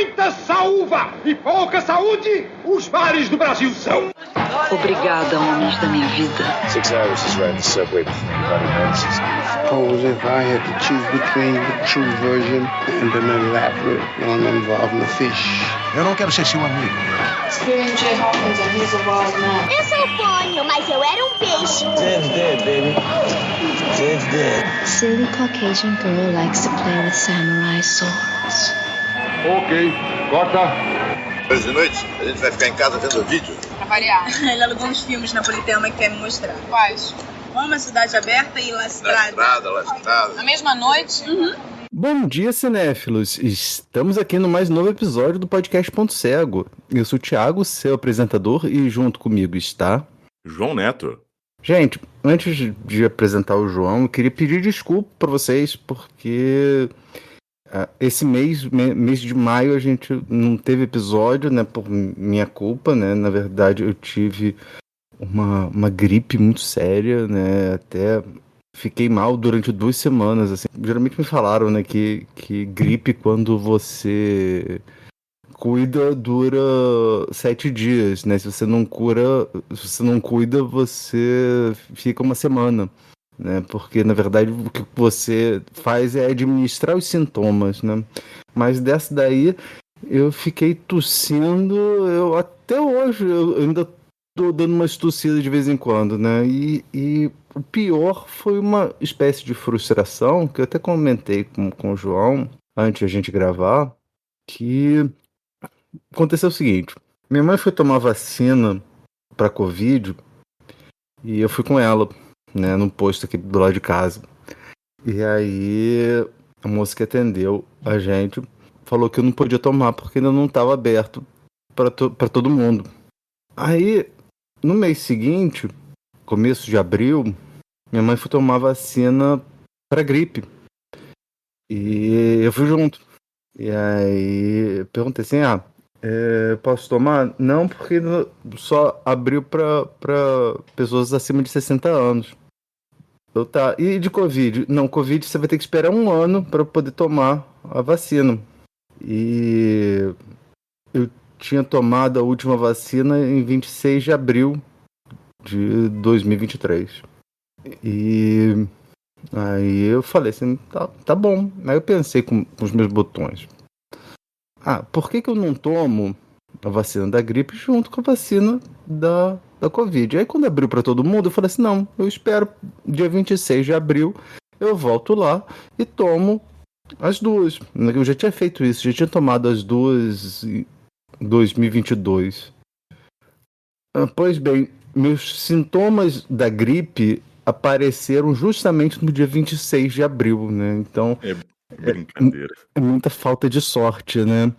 muita saúva e pouca saúde, os mares do Brasil são. Obrigada, homens da minha vida. 6 hours is riding the subway before anybody notices. Suppose if I had to choose between the true version and an elaborate one involving a fish. Eu não quero ser seu amigo. Screaming Jay Hawkins and he's a wild man. Eu sou fônio, mas eu era um peixe. Jed's dead, baby. Jed's dead. Silly Caucasian girl likes to play with samurai swords. Ok, corta. Hoje de noite, a gente vai ficar em casa vendo vídeo. Pra variar. Ele alugou uns filmes na Politeama que quer me mostrar. Quais? Uma Cidade Aberta e La Estrada. La Estrada. Na mesma noite? Uhum. Bom dia, cinéfilos! Estamos aqui no mais novo episódio do podcast Ponto Cego. Eu sou o Thiago, seu apresentador, e junto comigo está... João Neto. Gente, antes de apresentar o João, eu queria pedir desculpa para vocês, porque esse mês de maio, a gente não teve episódio, né, por minha culpa, né? Na verdade, eu tive uma gripe muito séria, né? Até fiquei mal durante 2 semanas, assim. Geralmente me falaram, né, que gripe, quando você cuida, dura 7 dias, né? Se você não cuida, você fica 1 semana, né? Porque, na verdade, o que você faz é administrar os sintomas, né? Mas dessa daí, eu fiquei tossindo, até hoje, eu ainda tô dando umas tossidas de vez em quando, né? E o pior foi uma espécie de frustração, que eu até comentei com o João, antes de a gente gravar, que aconteceu o seguinte: minha mãe foi tomar vacina pra Covid e eu fui com ela, né, num posto aqui do lado de casa. E aí a moça que atendeu a gente falou que eu não podia tomar porque ainda não estava aberto para todo mundo. Aí, no mês seguinte, começo de abril, minha mãe foi tomar vacina para gripe. E eu fui junto. E aí eu perguntei assim, posso tomar? Não, porque só abriu para pessoas acima de 60 anos. Eu, tá. E de Covid? Não, Covid você vai ter que esperar 1 ano para poder tomar a vacina. E eu tinha tomado a última vacina em 26 de abril de 2023. E aí eu falei assim, tá bom. Aí eu pensei com os meus botões. Por que eu não tomo a vacina da gripe junto com a vacina da Covid? Aí quando abriu para todo mundo, eu falei assim, não, eu espero dia 26 de abril, eu volto lá e tomo as duas. Eu já tinha feito isso, já tinha tomado as duas em 2022. Pois bem, meus sintomas da gripe apareceram justamente no dia 26 de abril, né? Então... Brincadeira. É muita falta de sorte, né?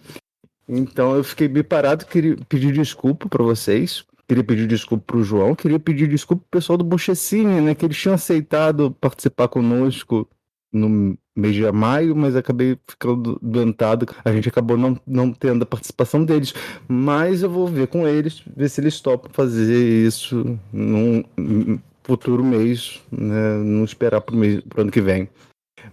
Então eu fiquei bem parado, queria pedir desculpa pra vocês, queria pedir desculpa pro João, queria pedir desculpa pro pessoal do Bochecine, né? Que eles tinham aceitado participar conosco no mês de maio, mas acabei ficando doentado. A gente acabou não tendo a participação deles, mas eu vou ver com eles, ver se eles topam fazer isso num futuro mês, né? Não esperar pro ano que vem.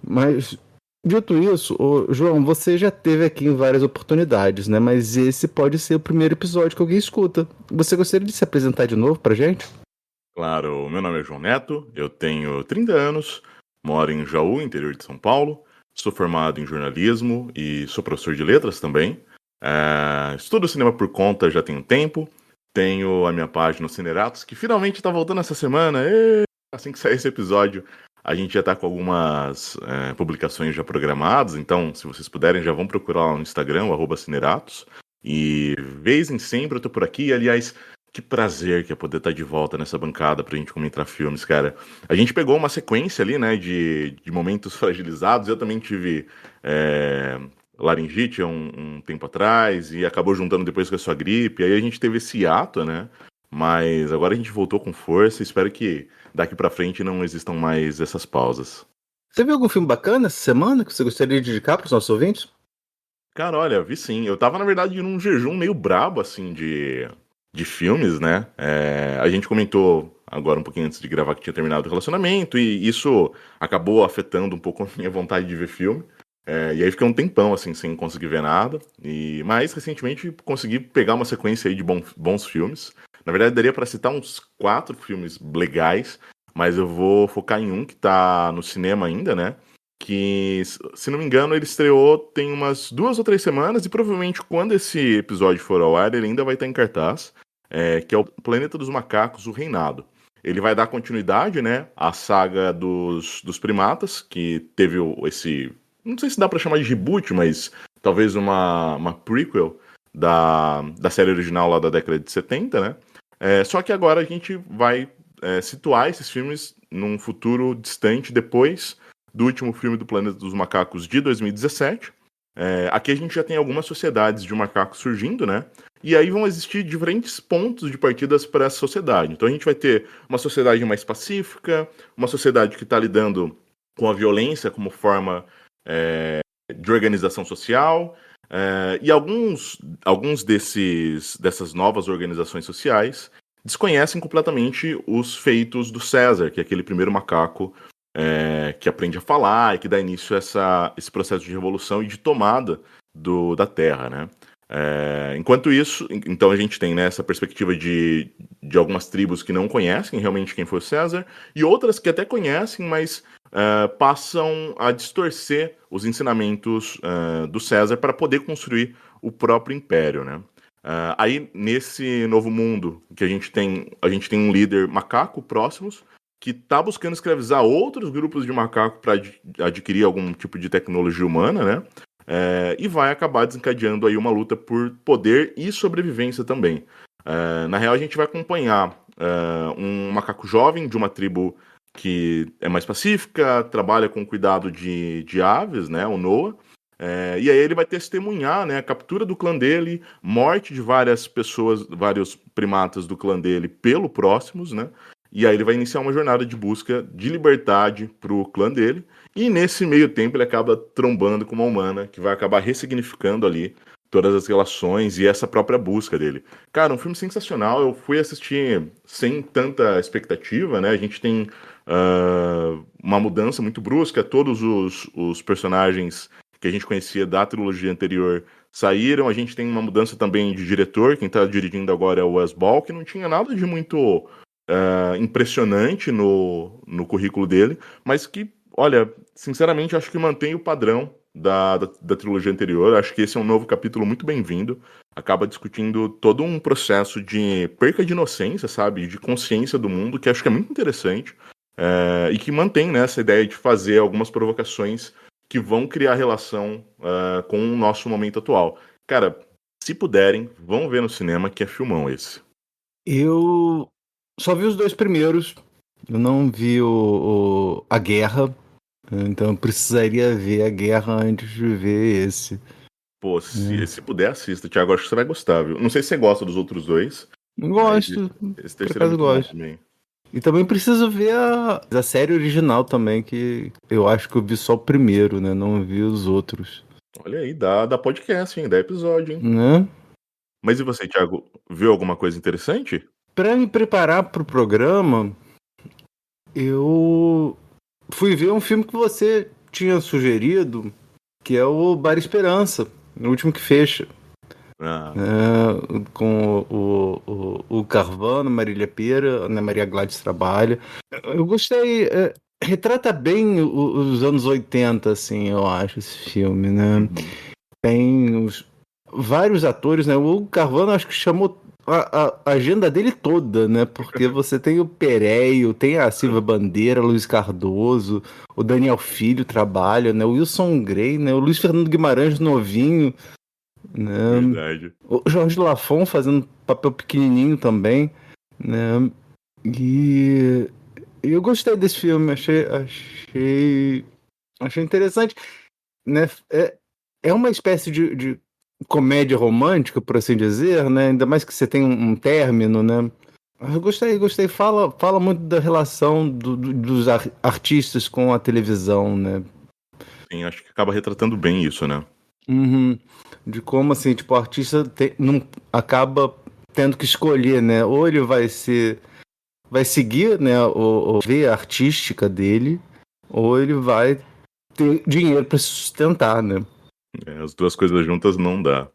Mas... dito isso, João, você já teve aqui em várias oportunidades, né? Mas esse pode ser o primeiro episódio que alguém escuta. Você gostaria de se apresentar de novo pra gente? Claro, meu nome é João Neto, eu tenho 30 anos, moro em Jaú, interior de São Paulo, sou formado em jornalismo e sou professor de letras também. Estudo cinema por conta já tem um tempo, tenho a minha página Cineratos, que finalmente está voltando essa semana. Assim que sair esse episódio, a gente já está com algumas publicações já programadas, então se vocês puderem já vão procurar lá no Instagram, o @Cineratos. E vez em sempre eu tô por aqui, aliás, que prazer que é poder estar de volta nessa bancada pra gente comentar filmes, cara. A gente pegou uma sequência ali, né, de momentos fragilizados, eu também tive laringite há um tempo atrás, e acabou juntando depois com a sua gripe, aí a gente teve esse hiato, né, mas agora a gente voltou com força, espero que daqui pra frente não existam mais essas pausas. Você viu algum filme bacana essa semana que você gostaria de indicar pros nossos ouvintes? Cara, olha, vi sim. Eu tava, na verdade, num jejum meio brabo, assim, de filmes, né? A gente comentou agora um pouquinho antes de gravar que tinha terminado o relacionamento, e isso acabou afetando um pouco a minha vontade de ver filme. E aí fiquei um tempão, assim, sem conseguir ver nada. Mas, recentemente, consegui pegar uma sequência aí de bons filmes. Na verdade, daria para citar uns 4 filmes legais, mas eu vou focar em um que tá no cinema ainda, né? Que, se não me engano, ele estreou tem umas 2 ou 3 semanas, e provavelmente quando esse episódio for ao ar, ele ainda vai estar em cartaz, que é o Planeta dos Macacos, O Reinado. Ele vai dar continuidade, né, à saga dos primatas, que teve esse... Não sei se dá pra chamar de reboot, mas talvez uma prequel da série original lá da década de 70, né? Só que agora a gente vai situar esses filmes num futuro distante, depois do último filme do Planeta dos Macacos de 2017. Aqui a gente já tem algumas sociedades de macacos surgindo, né? E aí vão existir diferentes pontos de partidas para essa sociedade. Então a gente vai ter uma sociedade mais pacífica, uma sociedade que está lidando com a violência como forma de organização social, e alguns dessas novas organizações sociais desconhecem completamente os feitos do César, que é aquele primeiro macaco que aprende a falar e que dá início a esse processo de revolução e de tomada da Terra, né? Enquanto isso, então a gente tem, né, essa perspectiva de algumas tribos que não conhecem realmente quem foi o César, e outras que até conhecem, mas passam a distorcer os ensinamentos do César para poder construir o próprio império, né? Aí, nesse novo mundo que a gente tem um líder macaco próximos, que está buscando escravizar outros grupos de macaco para adquirir algum tipo de tecnologia humana, né? E vai acabar desencadeando aí uma luta por poder e sobrevivência também. Na real, a gente vai acompanhar um macaco jovem de uma tribo que é mais pacífica, trabalha com cuidado de aves, né? O Noah. E aí ele vai testemunhar, né, a captura do clã dele, morte de várias pessoas, vários primatas do clã dele pelo Próximos, né? E aí ele vai iniciar uma jornada de busca de liberdade pro clã dele. E nesse meio tempo ele acaba trombando com uma humana que vai acabar ressignificando ali todas as relações e essa própria busca dele. Cara, um filme sensacional. Eu fui assistir sem tanta expectativa, né? A gente tem uma mudança muito brusca. Todos os personagens que a gente conhecia da trilogia anterior saíram. A gente tem uma mudança também de diretor. Quem tá dirigindo agora é o Wes Ball, que não tinha nada de muito impressionante no currículo dele, mas que, olha, sinceramente, acho que mantém o padrão da trilogia anterior. Acho que esse é um novo capítulo muito bem-vindo. Acaba discutindo todo um processo de perca de inocência, sabe? De consciência do mundo, que acho que é muito interessante. E que mantém, né, essa ideia de fazer algumas provocações que vão criar relação com o nosso momento atual. Cara, se puderem, vão ver no cinema, que é filmão esse. Eu só vi os 2 primeiros. Eu não vi a Guerra. Então eu precisaria ver a Guerra antes de ver esse. Pô, se puder, assista, Thiago. Acho que você vai gostar, viu? Não sei se você gosta dos outros 2. Gosto. Esse terceiro é muito bom também. E também preciso ver a série original também, que eu acho que eu vi só o primeiro, né? Não vi os outros. Olha aí, dá podcast, hein? Dá episódio, hein? Né? Mas e você, Thiago? Viu alguma coisa interessante? Pra me preparar pro programa, eu fui ver um filme que você tinha sugerido, que é o Bar Esperança, o último que fecha. Com o Carvana, Marília Pêra, Ana Maria Gladys trabalha. Eu gostei. Retrata bem os anos 80, assim, eu acho, esse filme, né? Tem vários atores, né? O Carvana acho que chamou a agenda dele toda, né? Porque você tem o Pereio, tem a Silvia Bandeira, Luiz Cardoso, o Daniel Filho trabalha, né? O Wilson Grey, né? O Luiz Fernando Guimarães novinho, né? Verdade. O Jorge Lafon fazendo papel pequenininho também, né? E eu gostei desse filme, achei interessante, né? É uma espécie de comédia romântica, por assim dizer, né? Ainda mais que você tem um término, né? Eu gostei. Fala muito da relação dos artistas com a televisão, né? Sim, acho que acaba retratando bem isso, né? Uhum. De como, assim, tipo, o artista não acaba tendo que escolher, né? Ou ele vai seguir, né, ver a artística dele, ou ele vai ter dinheiro para se sustentar, né? As duas coisas juntas não dá.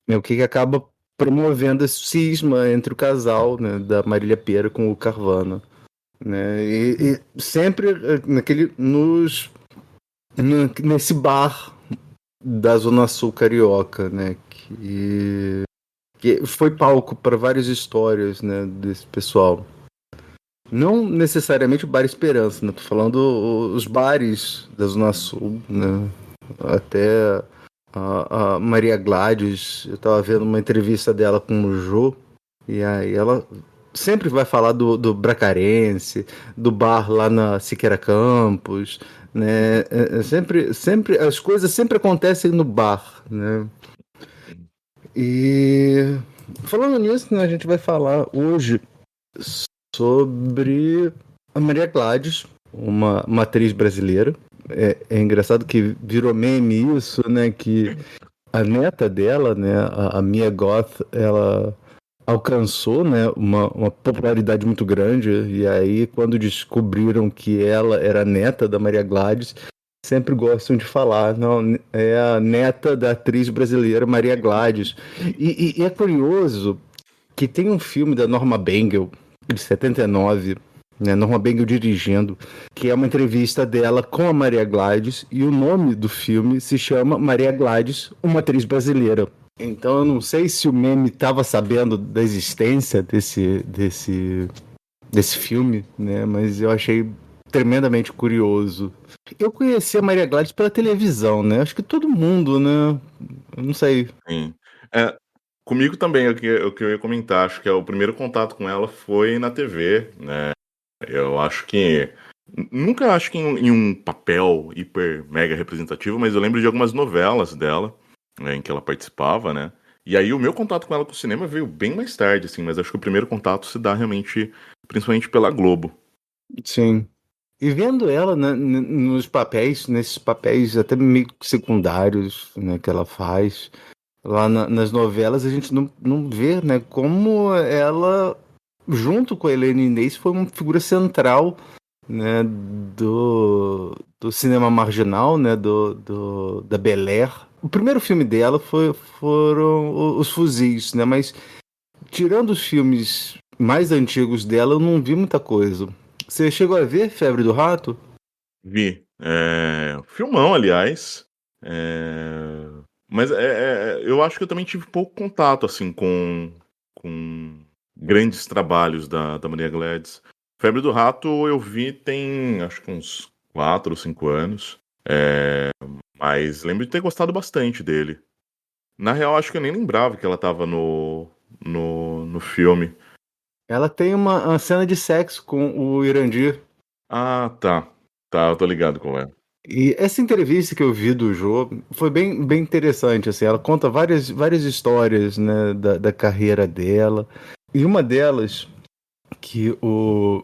É o que acaba promovendo esse cisma entre o casal, né, da Marília Pêra com o Carvana, né? E sempre nesse bar da Zona Sul carioca, né, que foi palco para várias histórias, né, desse pessoal. Não necessariamente o Bar Esperança, né? Tô falando os bares da Zona Sul, né? Até a Maria Gladys, eu tava vendo uma entrevista dela com o Jô, e aí ela sempre vai falar do Bracarense, do bar lá na Siqueira Campos, né? Sempre as coisas sempre acontecem no bar, né? E falando nisso, né, a gente vai falar hoje sobre a Maria Gladys, uma atriz brasileira. É engraçado que virou meme isso, né? Que a neta dela, né, a Mia Goth, ela alcançou, né, uma popularidade muito grande. E aí, quando descobriram que ela era neta da Maria Gladys, sempre gostam de falar, não, é a neta da atriz brasileira Maria Gladys. E é curioso que tem um filme da Norma Bengel, de 79, né, Norma Bengel dirigindo, que é uma entrevista dela com a Maria Gladys, e o nome do filme se chama Maria Gladys, uma atriz brasileira. Então eu não sei se o meme estava sabendo da existência desse filme, né, mas eu achei tremendamente curioso. Eu conheci a Maria Gladys pela televisão, né? Acho que todo mundo, né? Eu não sei. Sim. Comigo também, o que eu ia comentar, acho que o primeiro contato com ela foi na TV, né? Eu acho que... Nunca acho que em um papel hiper mega representativo, mas eu lembro de algumas novelas dela, né, em que ela participava, né? E aí o meu contato com ela com o cinema veio bem mais tarde, assim, mas acho que o primeiro contato se dá realmente, principalmente pela Globo. Sim. E vendo ela, né, nesses papéis até meio secundários, né, que ela faz, lá nas novelas, a gente não vê, né, como ela, junto com a Helena Inês, foi uma figura central, né, do cinema marginal, né, da Bel Air. O primeiro filme dela foram Os Fuzis, né, mas tirando os filmes mais antigos dela, eu não vi muita coisa. Você chegou a ver Febre do Rato? Vi. Filmão, aliás. Mas eu acho que eu também tive pouco contato, assim, com grandes trabalhos da Maria Gladys. Febre do Rato eu vi tem, acho que uns 4 ou 5 anos. Mas lembro de ter gostado bastante dele. Na real, acho que eu nem lembrava que ela tava no filme. Ela tem uma cena de sexo com o Irandir. Ah, tá. Tá, eu tô ligado com ela. E essa entrevista que eu vi do Jô foi bem, bem interessante, assim, ela conta várias histórias, né, da carreira dela, e uma delas que o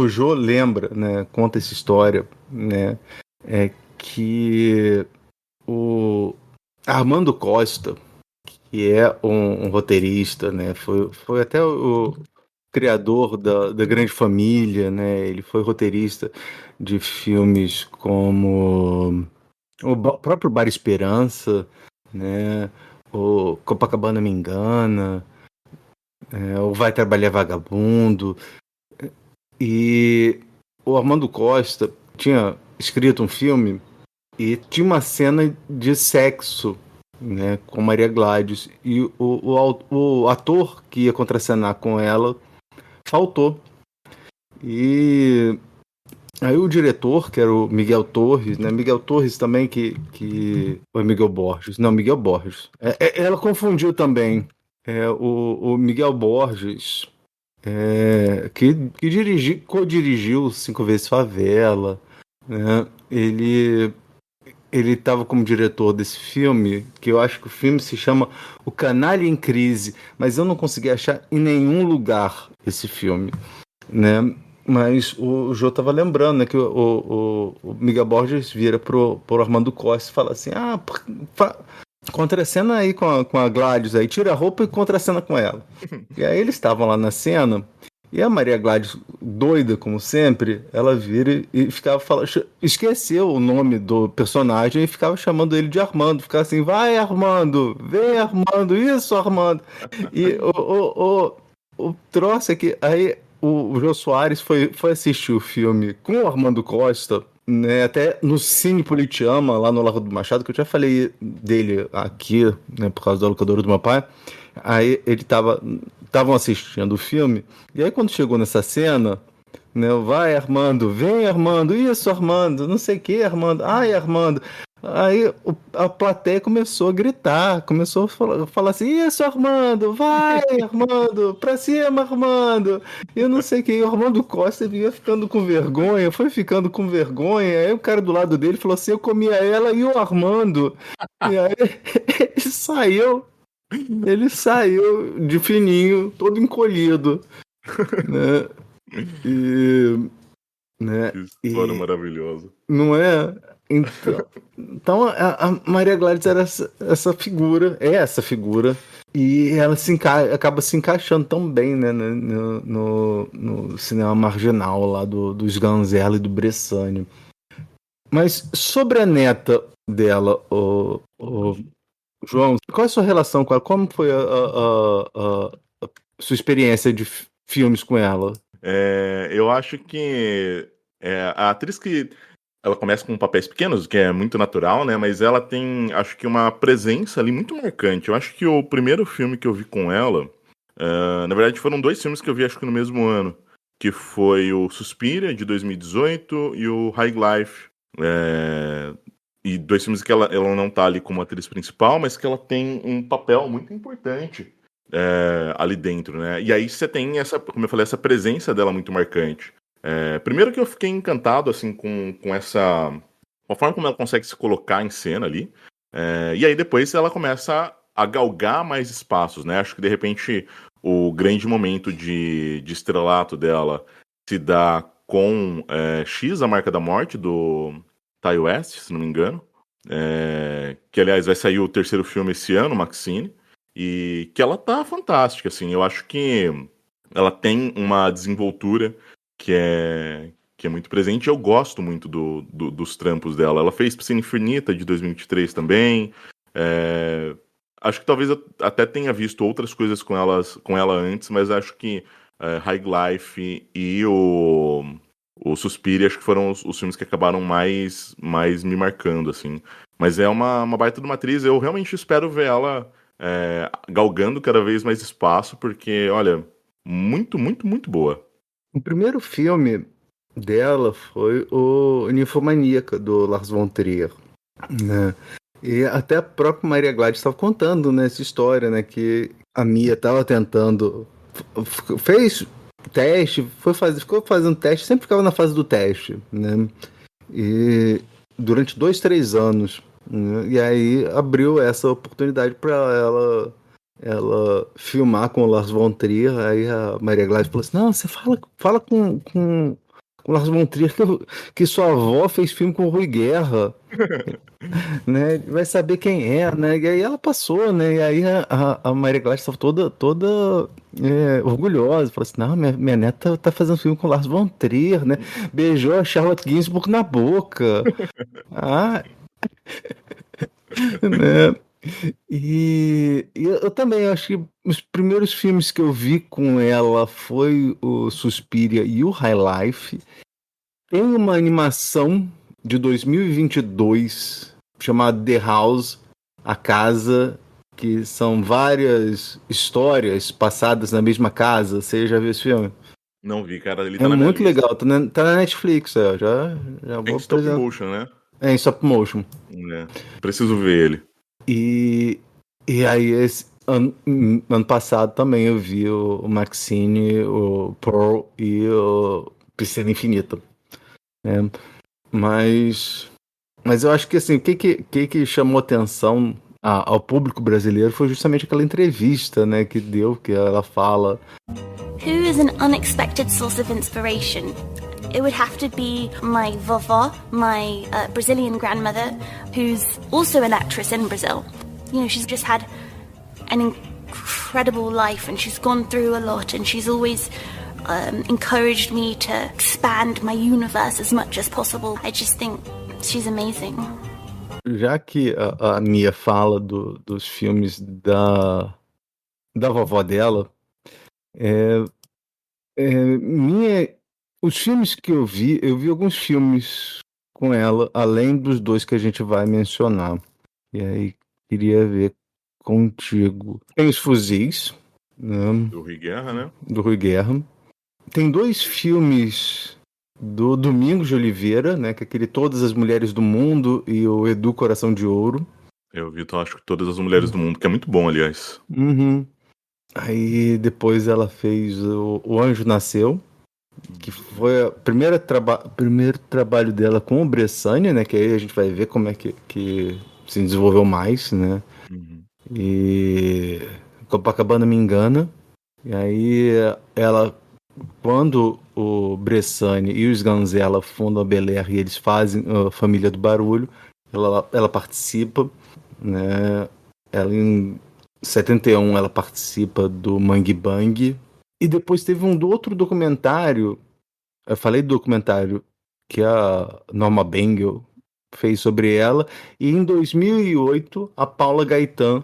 Jô lembra, né, conta essa história, né, é que o Armando Costa, que é um roteirista, né, foi até o criador da Grande Família, né? Ele foi roteirista de filmes como o próprio Bar Esperança, né? O Copacabana Me Engana, o Vai Trabalhar Vagabundo. E o Armando Costa tinha escrito um filme e tinha uma cena de sexo, né, com Maria Gladys, e o ator que ia contracenar com ela faltou. E aí o diretor, que era o Miguel Torres, né? Miguel Torres também que... Ou Miguel Borges? Não, Miguel Borges. Ela confundiu também. O Miguel Borges, que co-dirigiu 5 Vezes Favela, né? Ele estava como diretor desse filme, que eu acho que o filme se chama O Canalha em Crise, mas eu não consegui achar em nenhum lugar esse filme, né? Mas o Jô estava lembrando, né, que o Miguel Borges vira pro Armando Costa e fala assim, contracena aí com a Gladys, aí tira a roupa e contracena com ela. E aí eles estavam lá na cena, E a Maria Gladys, doida como sempre, ela vira e ficava falando, esqueceu o nome do personagem e ficava chamando ele de Armando, ficava assim, vai Armando, vem Armando, isso Armando. E o troço é que aí o Jô Soares foi assistir o filme com o Armando Costa, né, até no Cine Politeama, lá no Largo do Machado, que eu já falei dele aqui, né, por causa da locadora do meu pai. Aí ele estavam assistindo o filme, e aí quando chegou nessa cena, né, vai Armando, vem Armando, isso Armando, não sei o que Armando, ai Armando. Aí a plateia começou a gritar, começou a falar assim, isso Armando, vai Armando, pra cima Armando, e não sei o que, o Armando Costa vinha ficando com vergonha, foi ficando com vergonha, aí o cara do lado dele falou assim, eu comia ela e o Armando, e aí ele saiu de fininho, todo encolhido, né? Que história maravilhosa. Não é? Então a Maria Gladys era essa figura, e ela acaba se encaixando tão bem, né, no cinema marginal lá dos Ganzella e do Bressani. Mas sobre a neta dela, João, qual é a sua relação com ela? Como foi a sua experiência de filmes com ela? Eu acho que a atriz que ela começa com papéis pequenos, que é muito natural, né? Mas ela tem, acho que, uma presença ali muito marcante. Eu acho que o primeiro filme que eu vi com ela, na verdade foram 2 filmes que eu vi, acho que no mesmo ano, que foi o Suspiria, de 2018, e o High Life. E 2 filmes que ela não tá ali como atriz principal, mas que ela tem um papel muito importante ali dentro, né? E aí você tem como eu falei, essa presença dela muito marcante. Primeiro que eu fiquei encantado, assim, com a forma como ela consegue se colocar em cena ali. E aí depois ela começa a galgar mais espaços, né? Acho que de repente o grande momento de estrelato dela se dá com X, A Marca da Morte, do Ty West, se não me engano, que aliás vai sair o 3º filme esse ano, Maxine, e que ela tá fantástica, assim. Eu acho que ela tem uma desenvoltura que é muito presente. Eu gosto muito dos trampos dela. Ela fez Piscina Infinita, de 2023 também. Acho que talvez eu até tenha visto outras coisas com ela antes, mas acho que High Life e o Suspiria, acho que foram os filmes que acabaram mais me marcando, assim. Mas é uma baita de uma atriz. Eu realmente espero ver ela galgando cada vez mais espaço, porque, olha, muito, muito, muito boa. O primeiro filme dela foi o Ninfomaníaca, do Lars von Trier, né? E até a própria Maria Gladys estava contando, né, essa história, né, que a Mia estava tentando, fez teste, ficou fazendo teste, sempre ficava na fase do teste, né, e durante 2-3 anos, né, e aí abriu essa oportunidade para ela filmar com o Lars von Trier. Aí a Maria Gladys falou assim, não, você fala com o Lars von Trier que sua avó fez filme com o Rui Guerra, né, vai saber quem é, né, e aí ela passou, né, e aí a Maria Gladys estava toda orgulhosa, falou assim, não, minha neta tá fazendo filme com o Lars von Trier, né, beijou a Charlotte Gainsbourg na boca, né. E eu também acho que os primeiros filmes que eu vi com ela foi o Suspiria e o High Life. Tem uma animação de 2022 chamada The House, A Casa, que são várias histórias passadas na mesma casa. Você já viu esse filme? Não vi, cara. Ele tá muito legal, tá na Netflix, já vou em stop motion, né? Em stop motion. Preciso ver ele. E aí, ano passado também eu vi o Maxine, o Pearl e o Piscina Infinita. Mas eu acho que assim, o que chamou atenção ao público brasileiro foi justamente aquela entrevista, né, que ela fala. Who is an unexpected source of inspiration? It would have to be my vovó, my Brazilian grandmother, who's also an actress in Brazil. You know, she's just had an incredible life and she's gone through a lot and she's always encouraged me to expand my universe as much as possible. I just think she's amazing. Já que a Mia fala dos filmes da vovó dela, os filmes que eu vi alguns filmes com ela, além dos 2 que a gente vai mencionar. E aí, queria ver contigo. Tem Os Fuzis, né? Do Rui Guerra, né? Do Rui Guerra. Tem 2 filmes do Domingos de Oliveira, né? Que é aquele Todas as Mulheres do Mundo e o Edu Coração de Ouro. Eu vi, acho que Todas as Mulheres do Mundo, que é muito bom, aliás. Uhum. Aí depois ela fez o Anjo Nasceu, que foi o primeiro trabalho dela com o Bressani, né? Que aí a gente vai ver como é que se desenvolveu mais, né? Uhum. E Copacabana Me Engana. E aí ela, quando o Bressani e os Sganzella fundam a Bel Air e eles fazem a Família do Barulho, ela participa, né? Ela em 71 ela participa do Mangue Bang. E depois teve outro documentário, eu falei do documentário que a Norma Bengel fez sobre ela, e em 2008 a Paula Gaetan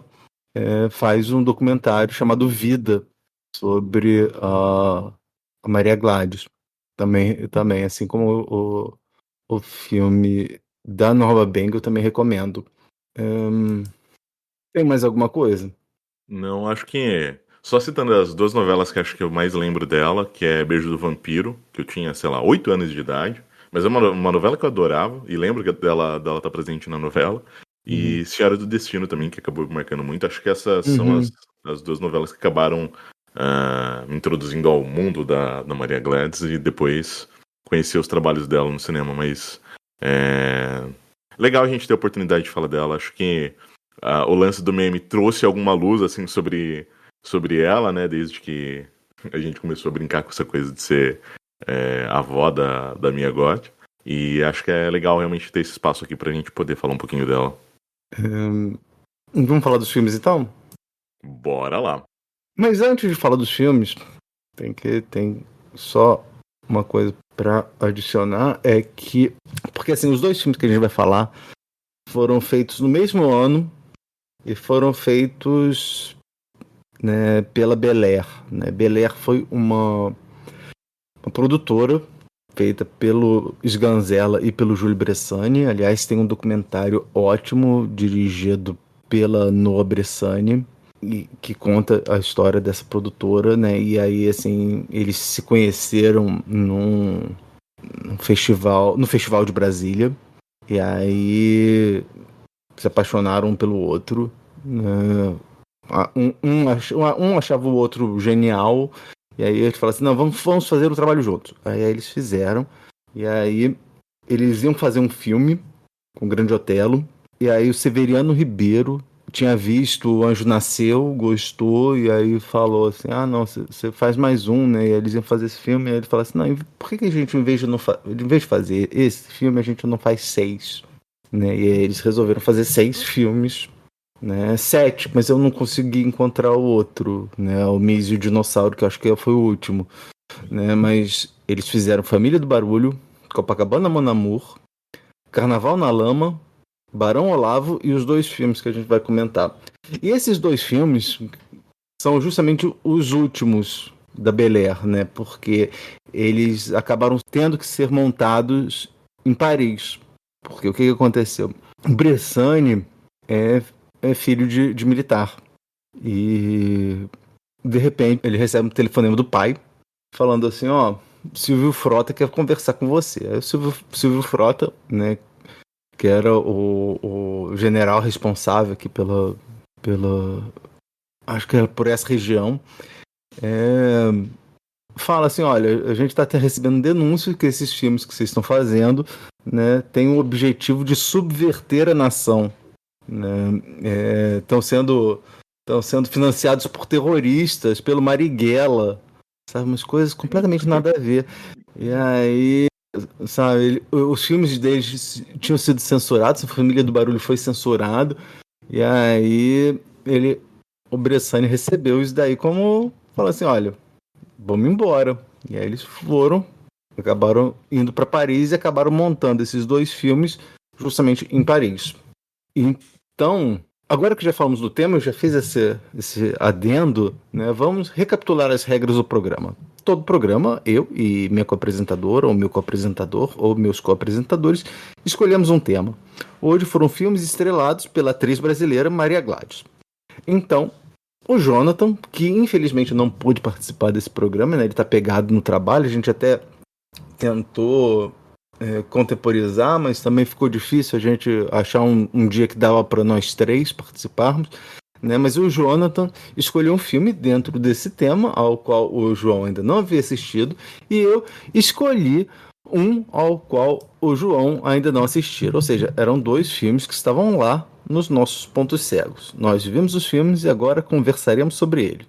faz um documentário chamado Vida, sobre a Maria Gladys. Também assim como o filme da Norma Bengel, também recomendo. Tem mais alguma coisa? Não, acho que só citando as 2 novelas que acho que eu mais lembro dela, que é Beijo do Vampiro, que eu tinha, sei lá, 8 anos de idade, mas é uma novela que eu adorava, e lembro dela estar presente na novela, e Seara do Destino também, que acabou me marcando muito. Acho que essas são as 2 novelas que acabaram me introduzindo ao mundo da Maria Gladys, e depois conhecer os trabalhos dela no cinema, mas legal a gente ter a oportunidade de falar dela. Acho que o lance do meme trouxe alguma luz assim sobre ela, né? Desde que a gente começou a brincar com essa coisa de ser avó da Mia Goth. E acho que é legal realmente ter esse espaço aqui pra gente poder falar um pouquinho dela. Vamos falar dos filmes então? Bora lá. Mas antes de falar dos filmes, tem só uma coisa pra adicionar, é que, porque assim, os 2 filmes que a gente vai falar foram feitos no mesmo ano e foram feitos, né, pela Bel Air, né? Bel Air foi uma produtora feita pelo Sganzella e pelo Júlio Bressani. Aliás, tem um documentário ótimo dirigido pela Noa Bressani, que conta a história dessa produtora, né? E aí, assim, eles se conheceram no Festival de Brasília, e aí se apaixonaram um pelo outro, né? Um achava o outro genial, e aí eles falaram assim, não, vamos fazer o trabalho juntos. Aí eles fizeram, e aí eles iam fazer um filme com o Grande Otelo, e aí o Severiano Ribeiro tinha visto O Anjo Nasceu, gostou, e aí falou assim, não, você faz mais um, né? E eles iam fazer esse filme, e aí ele falou assim, não, por que a gente, em vez de fazer esse filme, a gente não faz 6? Né? E aí eles resolveram fazer 6 filmes, né? 7, mas eu não consegui encontrar o outro, né? O Miz e o Dinossauro, que eu acho que foi o último, né? Mas eles fizeram Família do Barulho, Copacabana Mon Amour, Carnaval na Lama, Barão Olavo e os 2 filmes que a gente vai comentar. E esses 2 filmes são justamente os últimos da Bel Air, né? Porque eles acabaram tendo que ser montados em Paris. Porque o que aconteceu? O Bressani é filho de militar. E de repente ele recebe um telefonema do pai falando assim, Silvio Frota quer conversar com você. Aí o Silvio Frota, né, que era o general responsável aqui pela acho que era por essa região, fala assim, olha, a gente está recebendo denúncias que esses filmes que vocês estão fazendo, né, têm o objetivo de subverter a nação, né, estão sendo financiados por terroristas, pelo Marighella, sabe, umas coisas completamente nada a ver. E aí, sabe, os filmes deles tinham sido censurados, a Família do Barulho foi censurado, e aí o Bressani recebeu isso daí como, falou assim, olha, vamos embora, E aí eles acabaram indo para Paris e acabaram montando esses 2 filmes justamente em Paris. Então, agora que já falamos do tema, eu já fiz esse adendo, né? Vamos recapitular as regras do programa. Todo programa, eu e minha co-apresentadora, ou meu co-apresentador, ou meus co-apresentadores, escolhemos um tema. Hoje foram filmes estrelados pela atriz brasileira Maria Gladys. Então, o Jonathan, que infelizmente não pôde participar desse programa, né? Ele está pegado no trabalho, a gente até tentou contemporizar, mas também ficou difícil a gente achar um dia que dava para nós 3 participarmos, né? Mas o Jonathan escolheu um filme dentro desse tema, ao qual o João ainda não havia assistido, e eu escolhi um ao qual o João ainda não assistiu. Ou seja, eram 2 filmes que estavam lá nos nossos pontos cegos. Nós vimos os filmes e agora conversaremos sobre ele.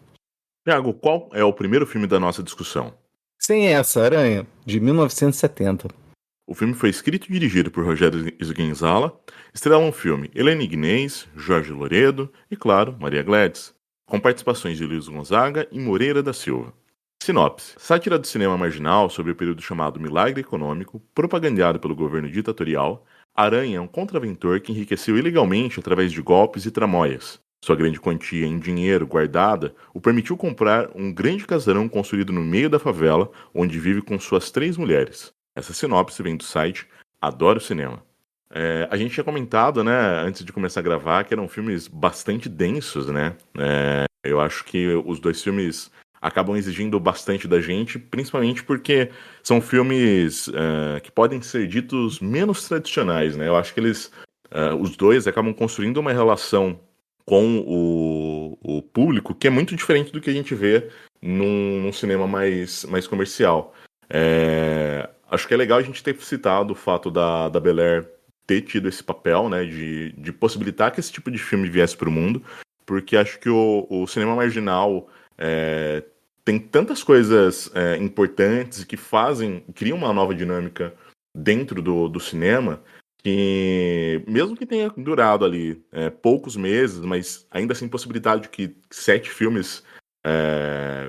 Thiago, qual é o primeiro filme da nossa discussão? Sem essa, Aranha, de 1970. O filme foi escrito e dirigido por Rogério Sguinzala, estrelam o filme Helena Ignez, Jorge Loredo e, claro, Maria Gladys, com participações de Luiz Gonzaga e Moreira da Silva. Sinopse: sátira do cinema marginal sobre o período chamado Milagre Econômico, propagandeado pelo governo ditatorial, Aranha é um contraventor que enriqueceu ilegalmente através de golpes e tramóias. Sua grande quantia em dinheiro guardada o permitiu comprar um grande casarão construído no meio da favela, onde vive com suas 3 mulheres. Essa sinopse vem do site Adoro Cinema. A gente tinha comentado, né, antes de começar a gravar, que eram filmes bastante densos, né? Eu acho que os 2 filmes acabam exigindo bastante da gente, principalmente porque são filmes que podem ser ditos menos tradicionais, né? Eu acho que os 2 acabam construindo uma relação com o público que é muito diferente do que a gente vê num cinema mais comercial. Acho que é legal a gente ter citado o fato da Bel Air ter tido esse papel, né, de possibilitar que esse tipo de filme viesse para o mundo, porque acho que o cinema marginal tem tantas coisas importantes que criam uma nova dinâmica dentro do cinema, que mesmo que tenha durado ali poucos meses, mas ainda assim possibilidade de que 7 filmes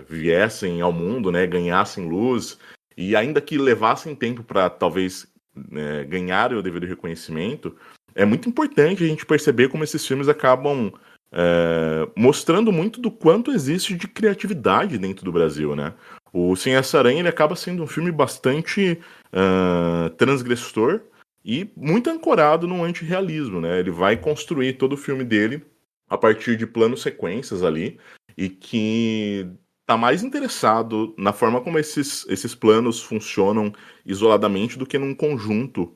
viessem ao mundo, né, ganhassem luz, e ainda que levassem tempo para talvez ganharem o devido reconhecimento, é muito importante a gente perceber como esses filmes acabam mostrando muito do quanto existe de criatividade dentro do Brasil, né? O Sem Essa Aranha ele acaba sendo um filme bastante transgressor e muito ancorado no antirrealismo, né? Ele vai construir todo o filme dele a partir de planos sequências ali, e que tá mais interessado na forma como esses planos funcionam isoladamente do que num conjunto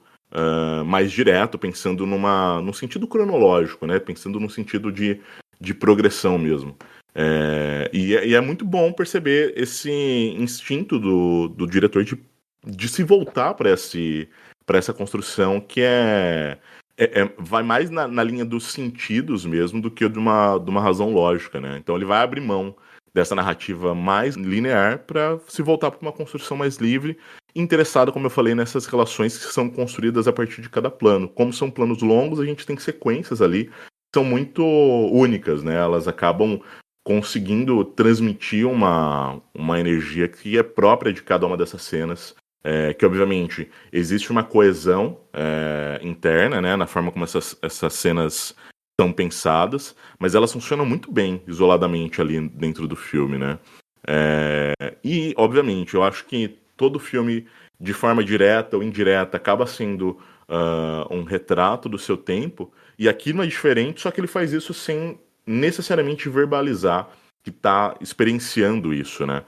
mais direto, pensando num sentido cronológico, né? Pensando num sentido de progressão mesmo. E é muito bom perceber esse instinto do diretor de se voltar para essa construção que vai mais na linha dos sentidos mesmo do que de uma razão lógica, né? Então ele vai abrir mão dessa narrativa mais linear para se voltar para uma construção mais livre, interessado, como eu falei, nessas relações que são construídas a partir de cada plano. Como são planos longos, a gente tem sequências ali que são muito únicas, né? Elas acabam conseguindo transmitir uma energia que é própria de cada uma dessas cenas, que obviamente existe uma coesão interna, né, na forma como essas cenas são pensadas, mas elas funcionam muito bem isoladamente ali dentro do filme, né? E, obviamente, eu acho que todo filme, de forma direta ou indireta, acaba sendo um retrato do seu tempo, e aqui não é diferente, só que ele faz isso sem necessariamente verbalizar que está experienciando isso, né?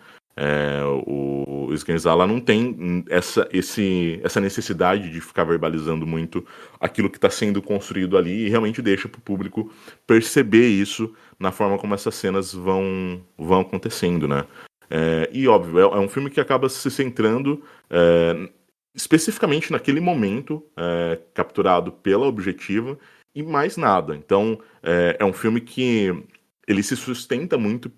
O Sguinzala não tem essa necessidade de ficar verbalizando muito aquilo que está sendo construído ali, e realmente deixa para o público perceber isso na forma como essas cenas vão acontecendo, né? E óbvio, é um filme que acaba se centrando especificamente naquele momento capturado pela objetiva e mais nada. Então é um filme que ele se sustenta muito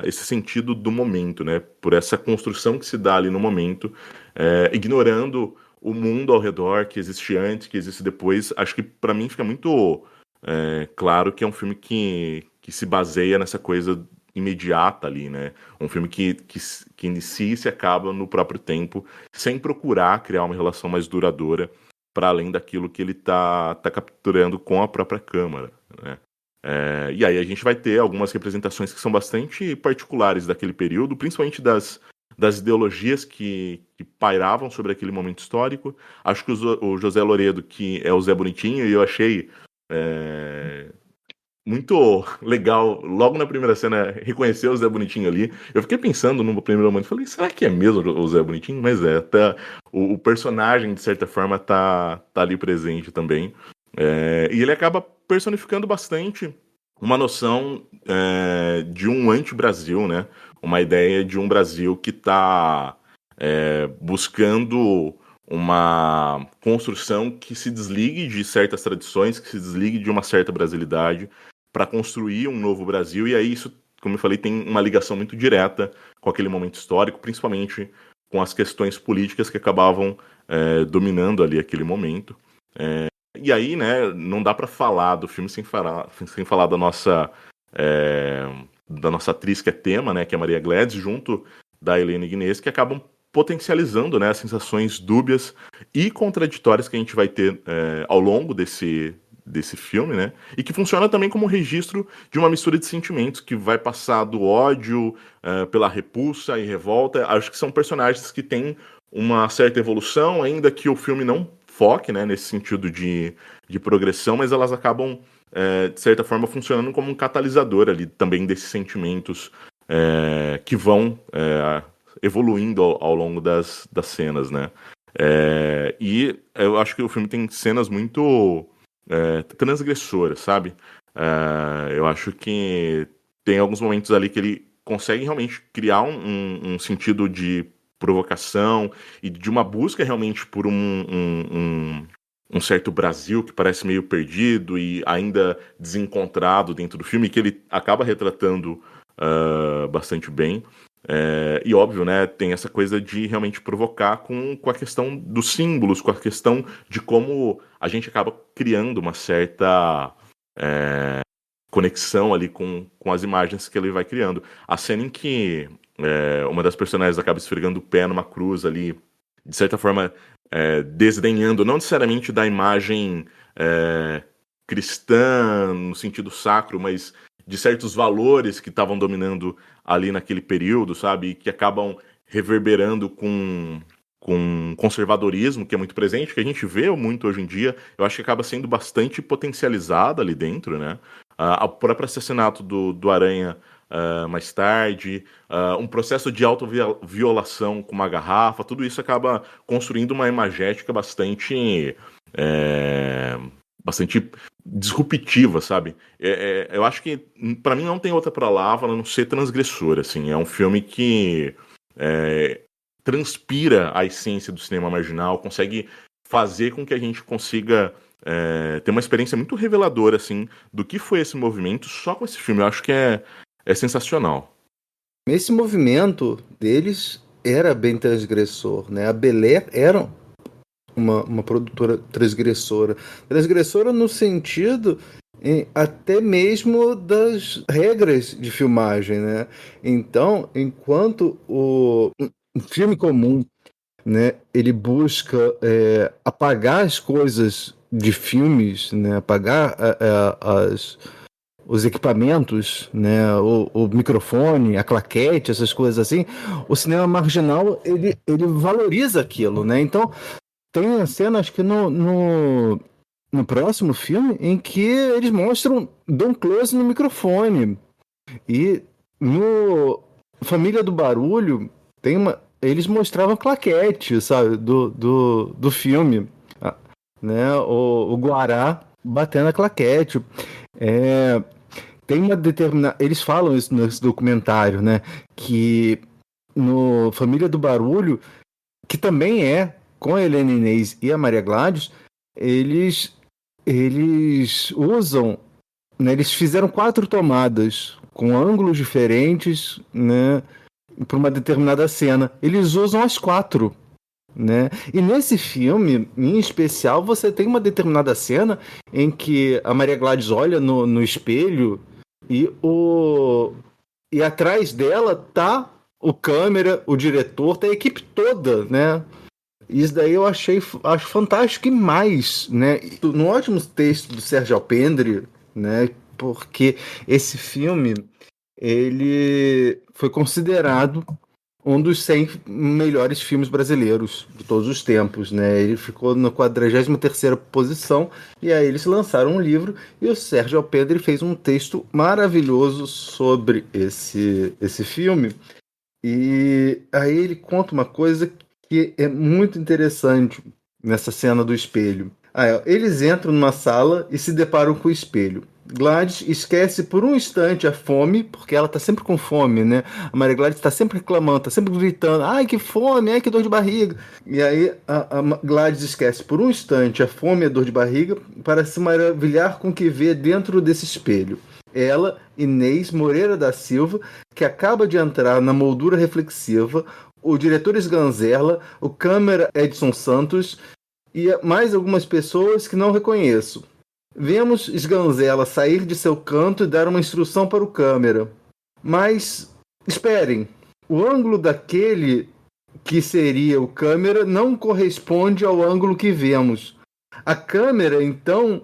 esse sentido do momento, né? Por essa construção que se dá ali no momento, ignorando o mundo ao redor que existe antes, que existe depois. Acho que para mim fica muito claro que é um filme que se baseia nessa coisa imediata ali, né? Um filme que inicia e se acaba no próprio tempo, sem procurar criar uma relação mais duradoura para além daquilo que ele tá capturando com a própria câmera, né? E aí a gente vai ter algumas representações que são bastante particulares daquele período, principalmente das ideologias que pairavam sobre aquele momento histórico. Acho que o José Loredo, que é o Zé Bonitinho, e eu achei muito legal, logo na primeira cena, reconhecer o Zé Bonitinho ali. Eu fiquei pensando no primeiro momento, falei, será que é mesmo o Zé Bonitinho? Mas o personagem, de certa forma, tá ali presente também. E ele acaba personificando bastante uma noção de um anti-Brasil, né? Uma ideia de um Brasil que está buscando uma construção que se desligue de certas tradições, que se desligue de uma certa brasilidade, para construir um novo Brasil. E aí isso, como eu falei, tem uma ligação muito direta com aquele momento histórico, principalmente com as questões políticas que acabavam dominando ali aquele momento. E aí, né, não dá para falar do filme sem falar da nossa atriz que é tema, né, que é a Maria Gladys, junto da Helena Guinness, que acabam potencializando, né, as sensações dúbias e contraditórias que a gente vai ter ao longo desse filme, né, e que funciona também como um registro de uma mistura de sentimentos que vai passar do ódio pela repulsa e revolta. Acho que são personagens que têm uma certa evolução, ainda que o filme não foque, né, nesse sentido de progressão, mas elas acabam, de certa forma, funcionando como um catalisador ali também desses sentimentos que vão evoluindo ao longo das cenas, né? E eu acho que o filme tem cenas muito transgressoras, sabe? Eu acho que tem alguns momentos ali que ele consegue realmente criar um sentido de provocação e de uma busca realmente por um certo Brasil que parece meio perdido e ainda desencontrado dentro do filme, que ele acaba retratando bastante bem. E óbvio, né, tem essa coisa de realmente provocar com a questão dos símbolos, com a questão de como a gente acaba criando uma certa conexão ali com as imagens que ele vai criando. A cena em que uma das personagens acaba esfregando o pé numa cruz ali, de certa forma desdenhando, não necessariamente da imagem cristã no sentido sacro, mas de certos valores que estavam dominando ali naquele período, sabe? Que acabam reverberando com conservadorismo, que é muito presente, que a gente vê muito hoje em dia. Eu acho que acaba sendo bastante potencializado ali dentro, né? O próprio assassinato do Aranha mais tarde, um processo de autoviolação com uma garrafa, tudo isso acaba construindo uma imagética bastante disruptiva, sabe? Eu acho que, para mim, não tem outra palavra a não ser transgressor, assim. É um filme que transpira a essência do cinema marginal, consegue fazer com que a gente consiga ter uma experiência muito reveladora, assim, do que foi esse movimento só com esse filme. Eu acho que é sensacional. Esse movimento deles era bem transgressor, né? A Belé era uma produtora transgressora no sentido até mesmo das regras de filmagem, né? Então, enquanto o filme comum, né, ele busca apagar as coisas de filmes, né, apagar os equipamentos, né, o microfone, a claquete, essas coisas assim, o cinema marginal ele valoriza aquilo, né? Então tem uma cena, acho que no próximo filme, em que eles dão close no microfone. E no Família do Barulho, eles mostravam claquete, sabe, do filme, né, o Guará batendo a claquete. Tem uma determinada... Eles falam isso nesse documentário, né, que no Família do Barulho, que também com a Helena Inês e a Maria Gladys, eles usam, né, eles fizeram 4 tomadas com ângulos diferentes, né, para uma determinada cena. Eles usam as 4, né? E nesse filme, em especial, você tem uma determinada cena em que a Maria Gladys olha no espelho e o E atrás dela tá o câmera, o diretor, tá a equipe toda, né? Isso daí eu acho fantástico e mais, né? No ótimo texto do Sérgio Alpendre, né? Porque esse filme, ele foi considerado um dos 100 melhores filmes brasileiros de todos os tempos, né? Ele ficou na 43ª posição, e aí eles lançaram um livro, e o Sérgio Alpendre fez um texto maravilhoso sobre esse filme, e aí ele conta uma coisa que é muito interessante nessa cena do espelho. Eles entram numa sala e se deparam com o espelho. Gladys esquece por um instante a fome, porque ela tá sempre com fome, né? A Maria Gladys tá sempre reclamando, tá sempre gritando, ai que fome, ai que dor de barriga. E aí a Gladys esquece por um instante a fome e a dor de barriga para se maravilhar com o que vê dentro desse espelho. Ela, Inês Moreira da Silva, que acaba de entrar na moldura reflexiva, o diretor Sganzerla, o câmera Edson Santos e mais algumas pessoas que não reconheço. Vemos Sganzerla sair de seu canto e dar uma instrução para o câmera. Mas, esperem, o ângulo daquele que seria o câmera não corresponde ao ângulo que vemos. A câmera, então,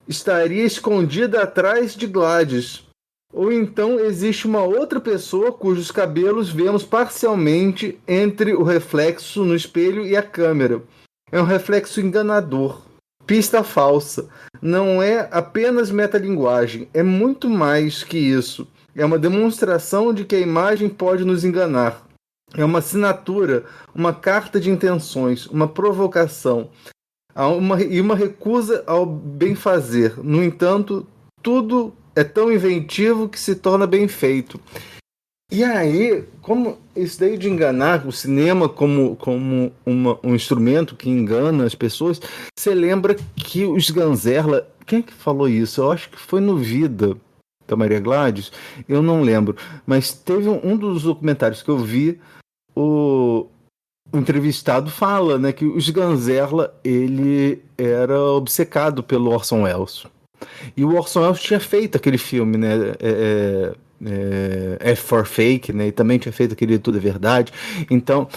estaria escondida atrás de Gladys. Ou então existe uma outra pessoa cujos cabelos vemos parcialmente entre o reflexo no espelho e a câmera. É um reflexo enganador. Pista falsa. Não é apenas metalinguagem, é muito mais que isso. É uma demonstração de que a imagem pode nos enganar. É uma assinatura, uma carta de intenções, uma provocação e uma recusa ao bem-fazer. No entanto, tudo é tão inventivo que se torna bem feito. E aí, como isso daí de enganar o cinema como um instrumento que engana as pessoas, você lembra que o Sganzerla, quem é que falou isso? Eu acho que foi no Vida da Maria Gladys, eu não lembro, mas teve um dos documentários que eu vi, o entrevistado fala, né, que o Sganzerla, ele era obcecado pelo Orson Welles. E o Orson Welles tinha feito aquele filme, né, F for Fake, né, e também tinha feito aquele Tudo é Verdade. Então,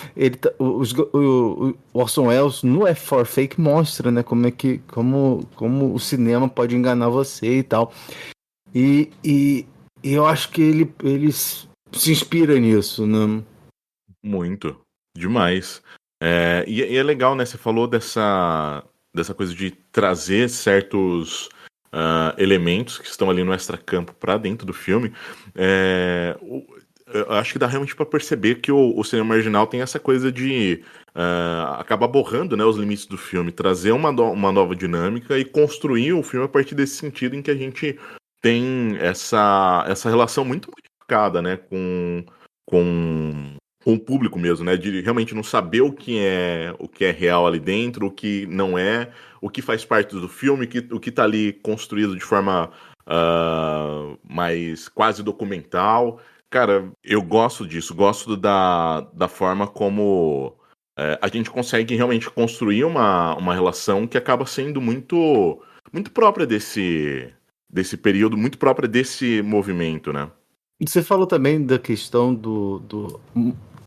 o Orson Welles no F for Fake mostra, né, como o cinema pode enganar você e tal. E eu acho que ele se inspira nisso, né? Muito. Demais. E é legal, né? Você falou dessa coisa de trazer certos elementos que estão ali no extracampo para dentro do filme. Eu acho que dá realmente para perceber que o cinema marginal tem essa coisa de acabar borrando, né, os limites do filme, trazer uma nova dinâmica e construir o filme a partir desse sentido em que a gente tem essa relação muito modificada, né, com o público mesmo, né? De realmente não saber o que é real ali dentro, o que não é, o que faz parte do filme, o que tá ali construído de forma mais quase documental. Cara, eu gosto disso, gosto da forma como a gente consegue realmente construir uma relação que acaba sendo muito, muito própria desse período, muito própria desse movimento, né? Você falou também da questão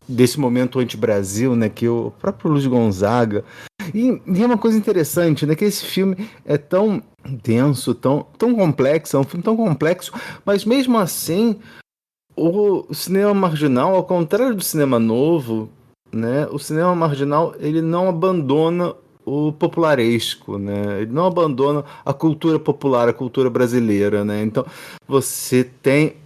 desse momento anti-Brasil, né, que o próprio Luiz Gonzaga, e é uma coisa interessante, né, que esse filme é tão denso, tão complexo, é um filme tão complexo, mas mesmo assim, o cinema marginal, ao contrário do cinema novo, né, o cinema marginal, ele não abandona o popularesco, né, ele não abandona a cultura popular, a cultura brasileira, né, então você tem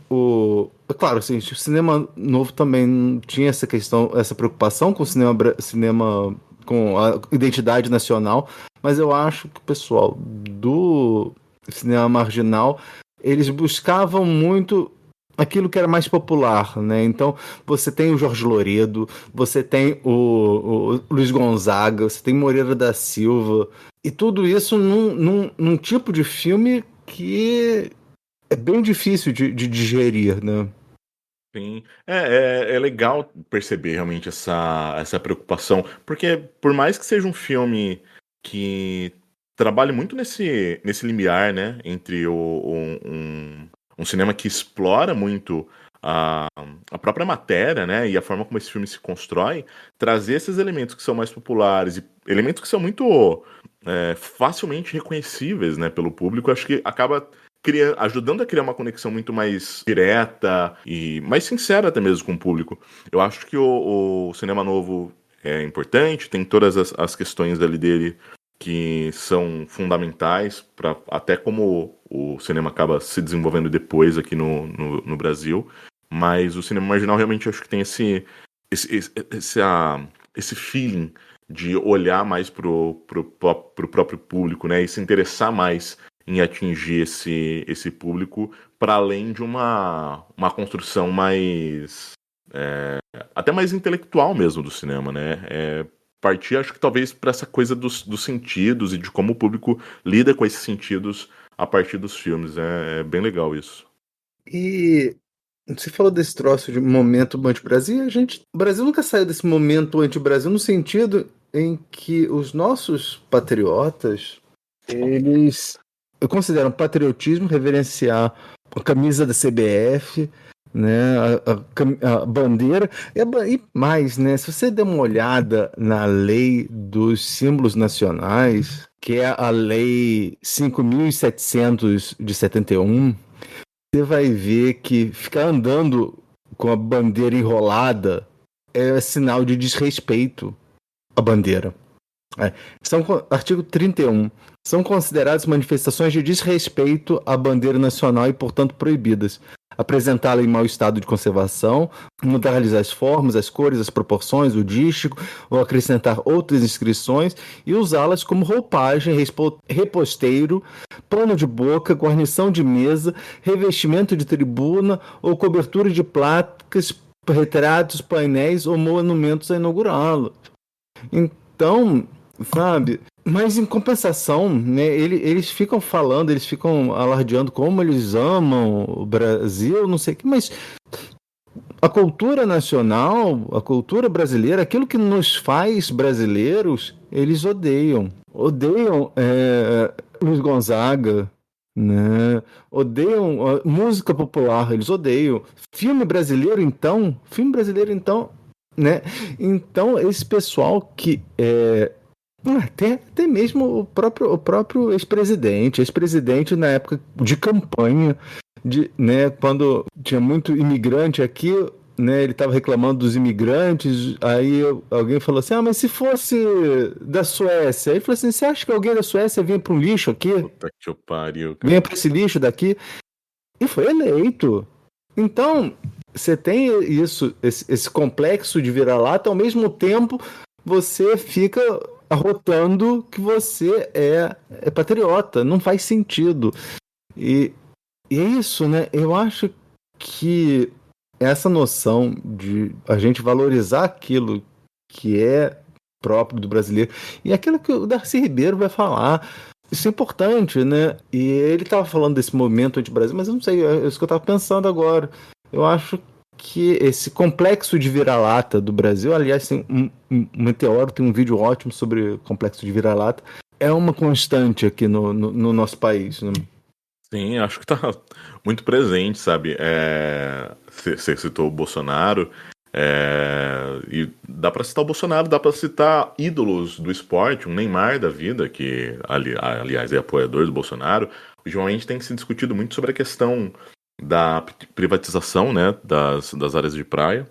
claro, assim, o cinema novo também tinha essa questão, essa preocupação com o cinema com a identidade nacional, mas eu acho que o pessoal do cinema marginal, eles buscavam muito aquilo que era mais popular, né? Então, você tem o Jorge Loredo, você tem o Luiz Gonzaga, você tem Moreira da Silva, e tudo isso num tipo de filme que é bem difícil de digerir, né? Sim, é legal perceber realmente essa preocupação, porque por mais que seja um filme que trabalhe muito nesse limiar, né, entre um cinema que explora muito a própria matéria, né, e a forma como esse filme se constrói, trazer esses elementos que são mais populares e elementos que são muito facilmente reconhecíveis, né, pelo público, acho que acaba ajudando a criar uma conexão muito mais direta e mais sincera até mesmo com o público. Eu acho que o cinema novo é importante, tem todas as questões ali dele que são fundamentais para até como o cinema acaba se desenvolvendo depois aqui no Brasil, mas o cinema marginal realmente acho que tem esse feeling de olhar mais pro próprio público, né, e se interessar mais em atingir esse público para além de uma construção mais até mais intelectual mesmo do cinema, né? Partir, acho que talvez para essa coisa dos sentidos e de como o público lida com esses sentidos a partir dos filmes. É bem legal isso. E você falou desse troço de momento anti-Brasil. O Brasil nunca saiu desse momento anti-Brasil no sentido em que os nossos patriotas, eles consideram patriotismo reverenciar a camisa da CBF, né, a bandeira e mais, né? Se você der uma olhada na lei dos símbolos nacionais, que é a lei 5.700 de 71, você vai ver que ficar andando com a bandeira enrolada é sinal de desrespeito à bandeira. Artigo 31. São consideradas manifestações de desrespeito à bandeira nacional e, portanto, proibidas. Apresentá-la em mau estado de conservação, mudar-lhes as formas, as cores, as proporções, o dístico, ou acrescentar outras inscrições e usá-las como roupagem, reposteiro, pano de boca, guarnição de mesa, revestimento de tribuna ou cobertura de placas, retratos, painéis ou monumentos a inaugurá-lo. Então, sabe, mas em compensação, né, eles ficam falando, eles ficam alardeando como eles amam o Brasil, não sei o que, mas a cultura nacional, a cultura brasileira, aquilo que nos faz brasileiros, eles odeiam. Odeiam Luiz Gonzaga, né? Odeiam a música popular, eles odeiam. Filme brasileiro, então, né? Então, esse pessoal que até mesmo o próprio ex-presidente na época de campanha, né, quando tinha muito imigrante aqui, né, ele estava reclamando dos imigrantes, aí alguém falou assim, mas se fosse da Suécia, aí ele falou assim, você acha que alguém da Suécia vinha para um lixo aqui? Puta que eu pariu, cara. Vinha para esse lixo daqui? E foi eleito. Então, você tem esse complexo de vira-lata, ao mesmo tempo você fica arrotando que você é patriota. Não faz sentido. E é isso, né? Eu acho que essa noção de a gente valorizar aquilo que é próprio do brasileiro e aquilo que o Darcy Ribeiro vai falar, isso é importante, né? E ele estava falando desse movimento anti-Brasil, mas eu não sei, é isso que eu estava pensando agora. Eu acho que esse complexo de vira-lata do Brasil, aliás, tem um Meteoro tem um vídeo ótimo sobre o complexo de vira-lata, é uma constante aqui no nosso país, né? Sim, acho que tá muito presente, sabe? Você citou o Bolsonaro, e dá pra citar o Bolsonaro, dá pra citar ídolos do esporte, um Neymar da vida, que aliás é apoiador do Bolsonaro. Ultimamente tem se discutido muito sobre a questão da privatização, né, das áreas de praia,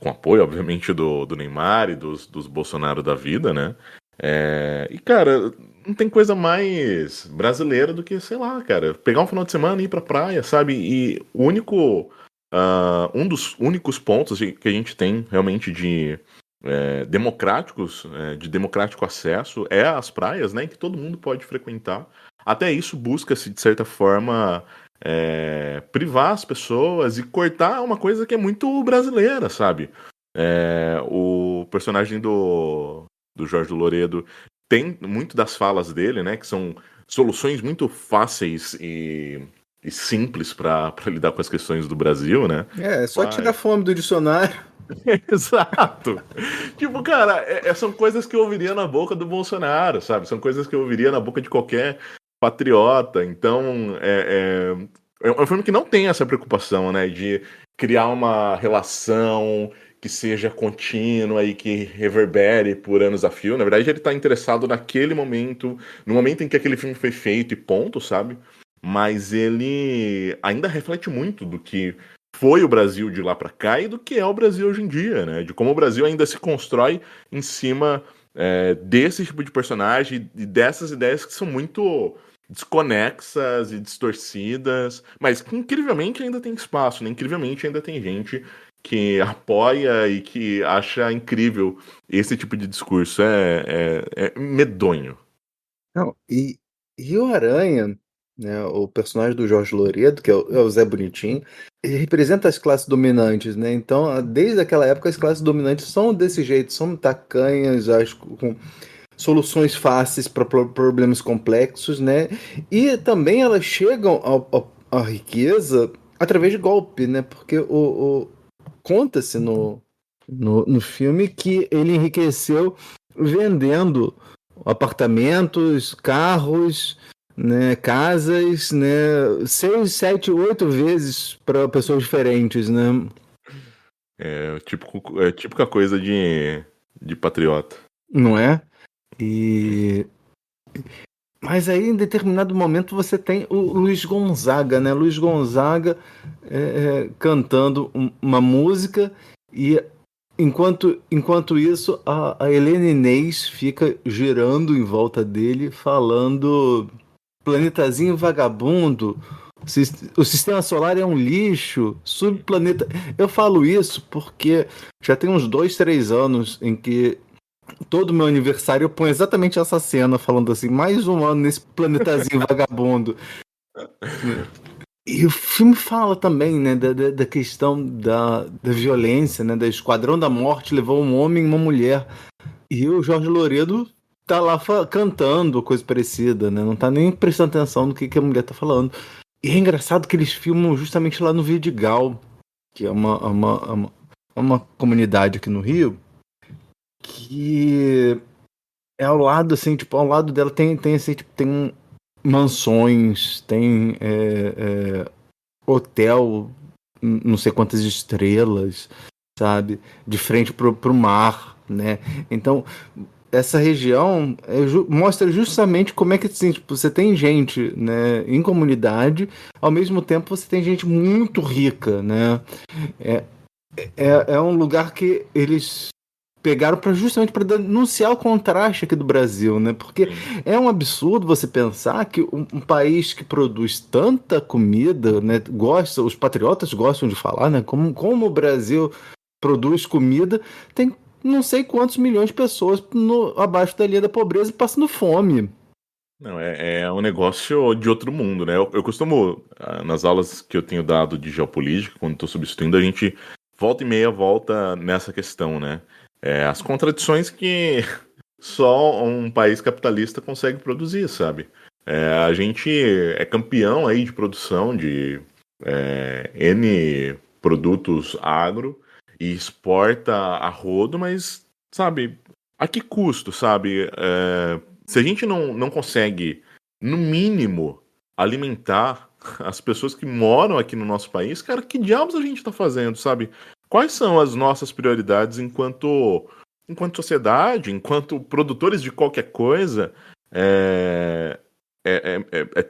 com apoio, obviamente, do Neymar e dos Bolsonaro da vida, né? E, cara, não tem coisa mais brasileira do que, sei lá, cara, pegar um final de semana e ir pra praia, sabe? E um dos únicos pontos que a gente tem realmente de democráticos, de democrático acesso é as praias, né? Em que todo mundo pode frequentar. Até isso busca-se, de certa forma, privar as pessoas e cortar uma coisa que é muito brasileira, sabe? O personagem do Jorge Loredo tem muito das falas dele, né, que são soluções muito fáceis e simples para lidar com as questões do Brasil, né? Só tirar fome do dicionário. Exato. Tipo, cara, são coisas que eu ouviria na boca do Bolsonaro, sabe? São coisas que eu ouviria na boca de qualquer patriota. Então, É um filme que não tem essa preocupação, né? De criar uma relação que seja contínua e que reverbere por anos a fio. Na verdade, ele tá interessado naquele momento, no momento em que aquele filme foi feito e ponto, sabe? Mas ele ainda reflete muito do que foi o Brasil de lá pra cá e do que é o Brasil hoje em dia, né? De como o Brasil ainda se constrói em cima desse tipo de personagem e dessas ideias que são muito desconexas e distorcidas, mas que incrivelmente ainda tem espaço, né? Incrivelmente ainda tem gente que apoia e que acha incrível esse tipo de discurso. É medonho. Não, e o Aranha, né, o personagem do Jorge Loredo, que é o Zé Bonitinho, ele representa as classes dominantes, né? Então, desde aquela época, as classes dominantes são desse jeito, são tacanhas, acho, com soluções fáceis para problemas complexos, né? E também elas chegam à riqueza através de golpe, né? Porque conta-se no filme que ele enriqueceu vendendo apartamentos, carros, né, casas, né, 6, 7, 8 vezes para pessoas diferentes, né? É típica coisa de patriota. Não é? Mas aí, em determinado momento, você tem o Luiz Gonzaga, né? Luiz Gonzaga cantando uma música e enquanto isso, a Helena Inês fica girando em volta dele, falando planetazinho vagabundo, o sistema solar é um lixo, subplaneta... Eu falo isso porque já tem uns 2, 3 anos em que todo meu aniversário eu ponho exatamente essa cena, falando assim, mais um ano nesse planetazinho vagabundo. E o filme fala também, né, da questão da violência, né, da Esquadrão da Morte levou um homem e uma mulher. E o Jorge Loredo tá lá cantando, coisa parecida, né, não tá nem prestando atenção no que a mulher tá falando. E é engraçado que eles filmam justamente lá no Vidigal, que é uma comunidade aqui no Rio, que é ao lado, assim, tipo, ao lado dela tem assim, tipo, tem mansões, tem hotel, não sei quantas estrelas, sabe? De frente pro mar, né? Então, essa região mostra justamente como é que, assim, tipo, você tem gente, né, em comunidade, ao mesmo tempo você tem gente muito rica, né? É um lugar que eles pegaram justamente para denunciar o contraste aqui do Brasil, né? Porque é um absurdo você pensar que um país que produz tanta comida, né, os patriotas gostam de falar, né? Como o Brasil produz comida, tem não sei quantos milhões de pessoas abaixo da linha da pobreza passando fome. Não, é um negócio de outro mundo, né? Eu costumo, nas aulas que eu tenho dado de geopolítica, quando estou substituindo, a gente volta e meia volta nessa questão, né? As contradições que só um país capitalista consegue produzir, sabe? A gente é campeão aí de produção de N produtos agro e exporta a rodo, mas, sabe, a que custo, sabe? Se a gente não consegue, no mínimo, alimentar as pessoas que moram aqui no nosso país, cara, que diabos a gente tá fazendo, sabe? Quais são as nossas prioridades enquanto sociedade, enquanto produtores de qualquer coisa? É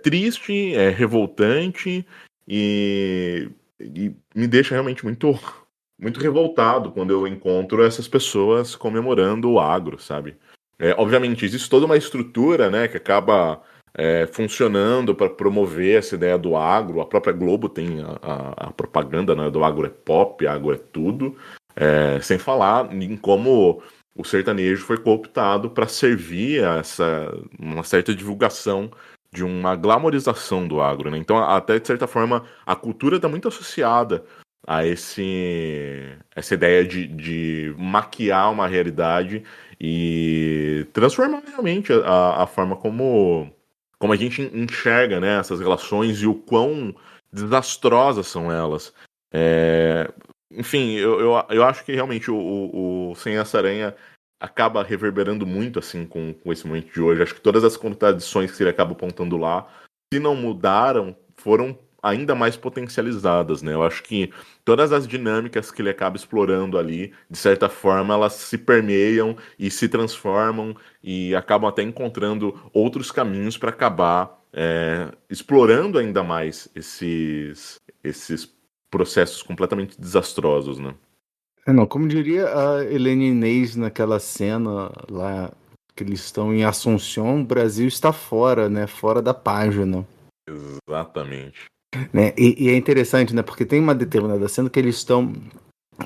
triste, é revoltante e me deixa realmente muito, muito revoltado quando eu encontro essas pessoas comemorando o agro, sabe? Obviamente, existe toda uma estrutura, né, que acaba funcionando para promover essa ideia do agro. A própria Globo tem a propaganda, né, do agro é pop, agro é tudo, sem falar em como o sertanejo foi cooptado para servir a uma certa divulgação de uma glamorização do agro, né? Então, até de certa forma, a cultura está muito associada a essa ideia de maquiar uma realidade e transformar realmente a forma como a gente enxerga, né, essas relações e o quão desastrosas são elas. Enfim, eu acho que realmente o Sem Essa Aranha acaba reverberando muito assim com esse momento de hoje. Acho que todas as contradições que ele acaba apontando lá, se não mudaram, foram ainda mais potencializadas, né? Eu acho que todas as dinâmicas que ele acaba explorando ali, de certa forma, elas se permeiam e se transformam e acabam até encontrando outros caminhos para acabar explorando ainda mais esses processos completamente desastrosos, né? Não, como diria a Helene Inês naquela cena lá que eles estão em Assunção, o Brasil está fora, né? Fora da página. Exatamente. Né? E é interessante, né? Porque tem uma determinada cena que eles estão...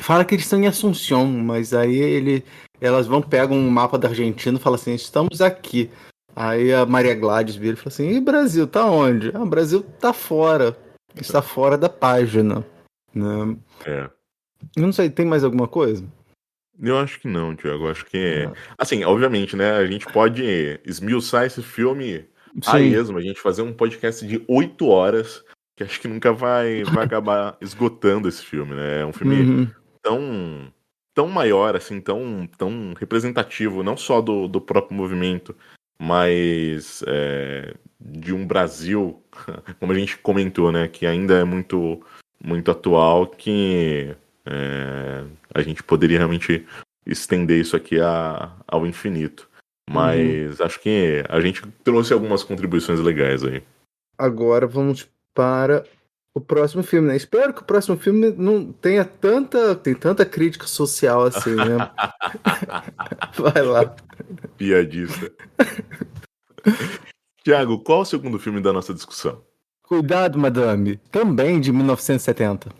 Fala que eles estão em Assunção, mas aí elas pegam um mapa da Argentina e falam assim, estamos aqui. Aí a Maria Gladys vira e fala assim, e Brasil, tá onde? O Brasil tá fora. Está fora da página. Né? Eu não sei, tem mais alguma coisa? Eu acho que não, Thiago. Eu acho que assim, obviamente, né? A gente pode esmiuçar esse filme a esmo, a gente fazer um podcast de 8 horas, que acho que nunca vai acabar esgotando esse filme, né? É um filme tão maior, assim, tão representativo, não só do próprio movimento, mas de um Brasil, como a gente comentou, né? Que ainda é muito, muito atual, que a gente poderia realmente estender isso aqui ao infinito. Mas acho que a gente trouxe algumas contribuições legais aí. Agora vamos para o próximo filme, né? Espero que o próximo filme não tenha tanta crítica social assim, né? Vai lá. Piadista. Tiago, qual o segundo filme da nossa discussão? Cuidado, madame. Também de 1970.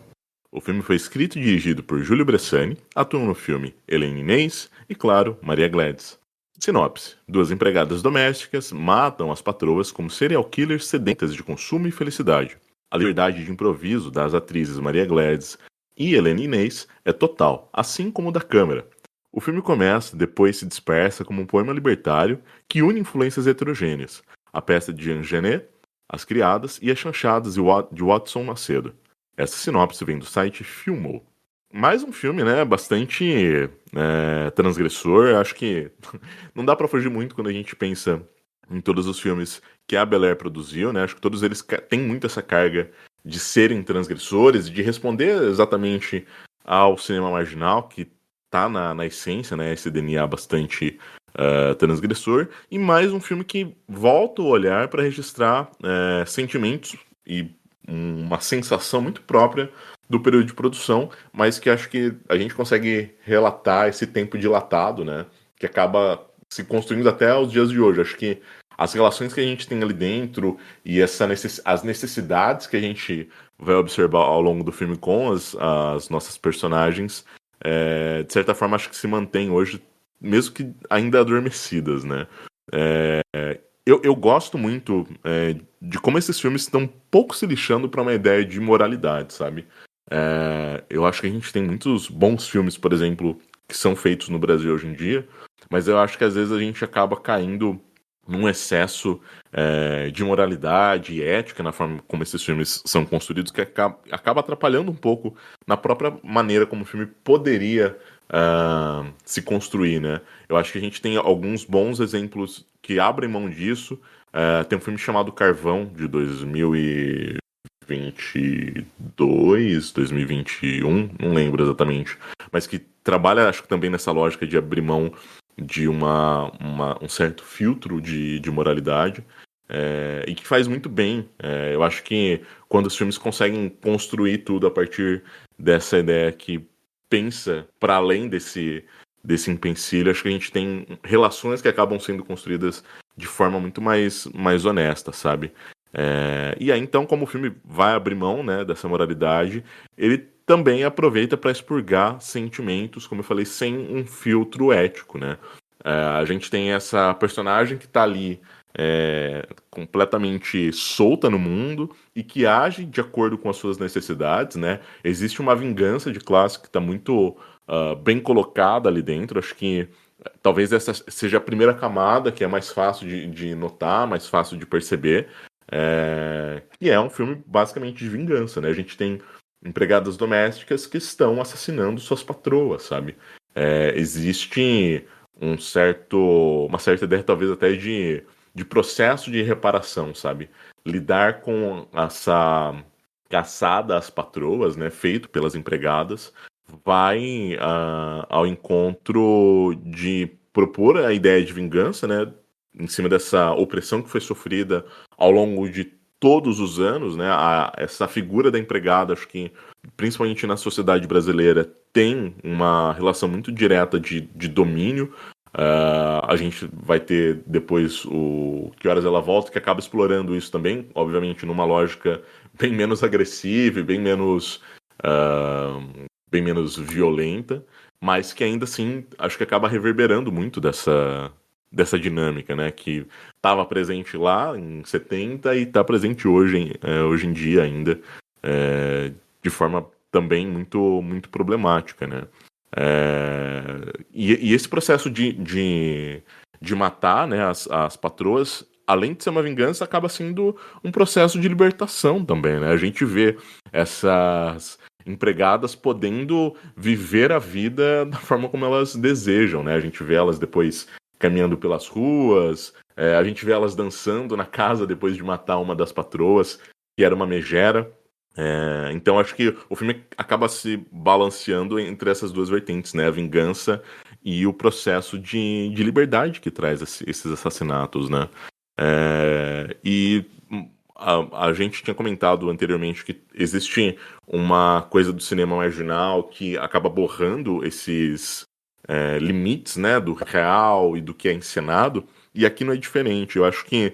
O filme foi escrito e dirigido por Júlio Bressani, atuam no filme Helene Inês e, claro, Maria Gladys. Sinopse: 2 empregadas domésticas matam as patroas como serial killers sedentas de consumo e felicidade. A liberdade de improviso das atrizes Maria Gladys e Helene Inês é total, assim como o da câmera. O filme começa, depois se dispersa como um poema libertário que une influências heterogêneas. A peça de Jean Genet, As Criadas e As Chanchadas de Watson Macedo. Essa sinopse vem do site Filmou. Mais um filme, né, bastante transgressor. Acho que não dá pra fugir muito quando a gente pensa em todos os filmes que a Bel Air produziu, né? Acho que todos eles têm muito essa carga de serem transgressores, de responder exatamente ao cinema marginal, que tá na essência, né, esse DNA bastante transgressor. E mais um filme que volta o olhar para registrar sentimentos e uma sensação muito própria do período de produção, mas que acho que a gente consegue relatar esse tempo dilatado, né, que acaba se construindo até os dias de hoje. Acho que as relações que a gente tem ali dentro e as necessidades que a gente vai observar ao longo do filme com as nossas personagens, de certa forma, acho que se mantém hoje, mesmo que ainda adormecidas, né. Eu gosto muito de como esses filmes estão um pouco se lixando para uma ideia de moralidade, sabe? Eu acho que a gente tem muitos bons filmes, por exemplo, que são feitos no Brasil hoje em dia, mas eu acho que às vezes a gente acaba caindo num excesso de moralidade e ética na forma como esses filmes são construídos, que acaba atrapalhando um pouco na própria maneira como o filme poderia se construir, né? Eu acho que a gente tem alguns bons exemplos que abrem mão disso. Tem um filme chamado Carvão, de 2022, 2021, não lembro exatamente, mas que trabalha, acho que também nessa lógica de abrir mão de um certo filtro de moralidade, e que faz muito bem. Eu acho que quando os filmes conseguem construir tudo a partir dessa ideia que pensa para além desse empecilho, acho que a gente tem relações que acabam sendo construídas de forma muito mais honesta, sabe? E aí, então, como o filme vai abrir mão, né, dessa moralidade, ele também aproveita para expurgar sentimentos, como eu falei, sem um filtro ético, né? A gente tem essa personagem que está ali completamente solta no mundo e que age de acordo com as suas necessidades, né? Existe uma vingança de classe que está muito bem colocada ali dentro. Acho que talvez essa seja a primeira camada que é mais fácil de notar, mais fácil de perceber. E é um filme basicamente de vingança, né? A gente tem empregadas domésticas que estão assassinando suas patroas, sabe? Existe uma certa ideia, talvez até de processo de reparação, sabe? Lidar com caçada às patroas, né, feito pelas empregadas, vai ao encontro de propor a ideia de vingança, né, em cima dessa opressão que foi sofrida ao longo de todos os anos, né, essa figura da empregada, acho que principalmente na sociedade brasileira, tem uma relação muito direta de domínio. A gente vai ter depois o Que Horas Ela Volta, que acaba explorando isso também, obviamente numa lógica bem menos agressiva e bem menos violenta, mas que ainda assim acho que acaba reverberando muito dessa dinâmica, né, que estava presente lá em 70 e está presente hoje em dia ainda, de forma também muito, muito problemática, né. E esse processo de matar, né, as patroas, além de ser uma vingança, acaba sendo um processo de libertação também, né? A gente vê essas empregadas podendo viver a vida da forma como elas desejam, né? A gente vê elas depois caminhando pelas ruas, a gente vê elas dançando na casa depois de matar uma das patroas, que era uma megera. Então acho que o filme acaba se balanceando entre essas duas vertentes, né? A vingança e o processo de liberdade que traz esses assassinatos, né? E a gente tinha comentado anteriormente que existe uma coisa do cinema marginal que acaba borrando esses limites, né, do real e do que é encenado, e aqui não é diferente. Eu acho que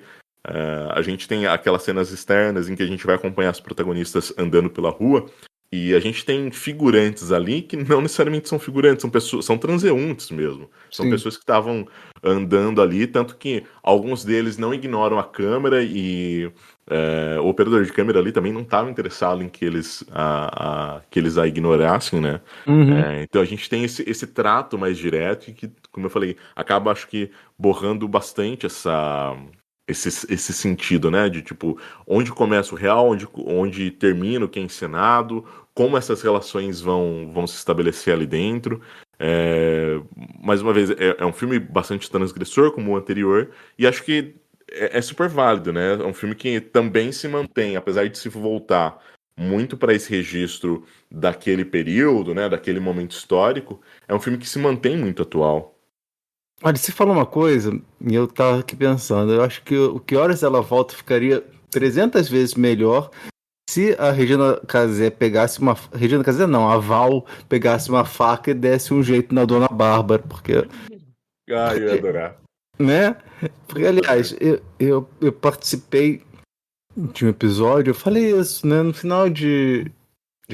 a gente tem aquelas cenas externas em que a gente vai acompanhar as protagonistas andando pela rua, e a gente tem figurantes ali que não necessariamente são figurantes, são transeuntes mesmo. São Sim. pessoas que estavam andando ali, tanto que alguns deles não ignoram a câmera, e o operador de câmera ali também não estava interessado em que eles a ignorassem, né? Então a gente tem esse trato mais direto e que, como eu falei, acaba, acho que, borrando bastante esse sentido, né, de tipo, onde começa o real, onde termina o que é encenado, como essas relações vão se estabelecer ali dentro. Mais uma vez, é um filme bastante transgressor, como o anterior, e acho que é super válido, né, é um filme que também se mantém, apesar de se voltar muito para esse registro daquele período, né, daquele momento histórico, é um filme que se mantém muito atual. Olha, você falou uma coisa e eu tava aqui pensando. Eu acho que o Que Horas Ela Volta ficaria 300 vezes melhor se a Regina Casé pegasse uma... Regina Casé não, a Val pegasse uma faca e desse um jeito na Dona Bárbara, porque... Eu ia adorar. Né? Porque, aliás, eu participei de um episódio, eu falei isso, né? No final de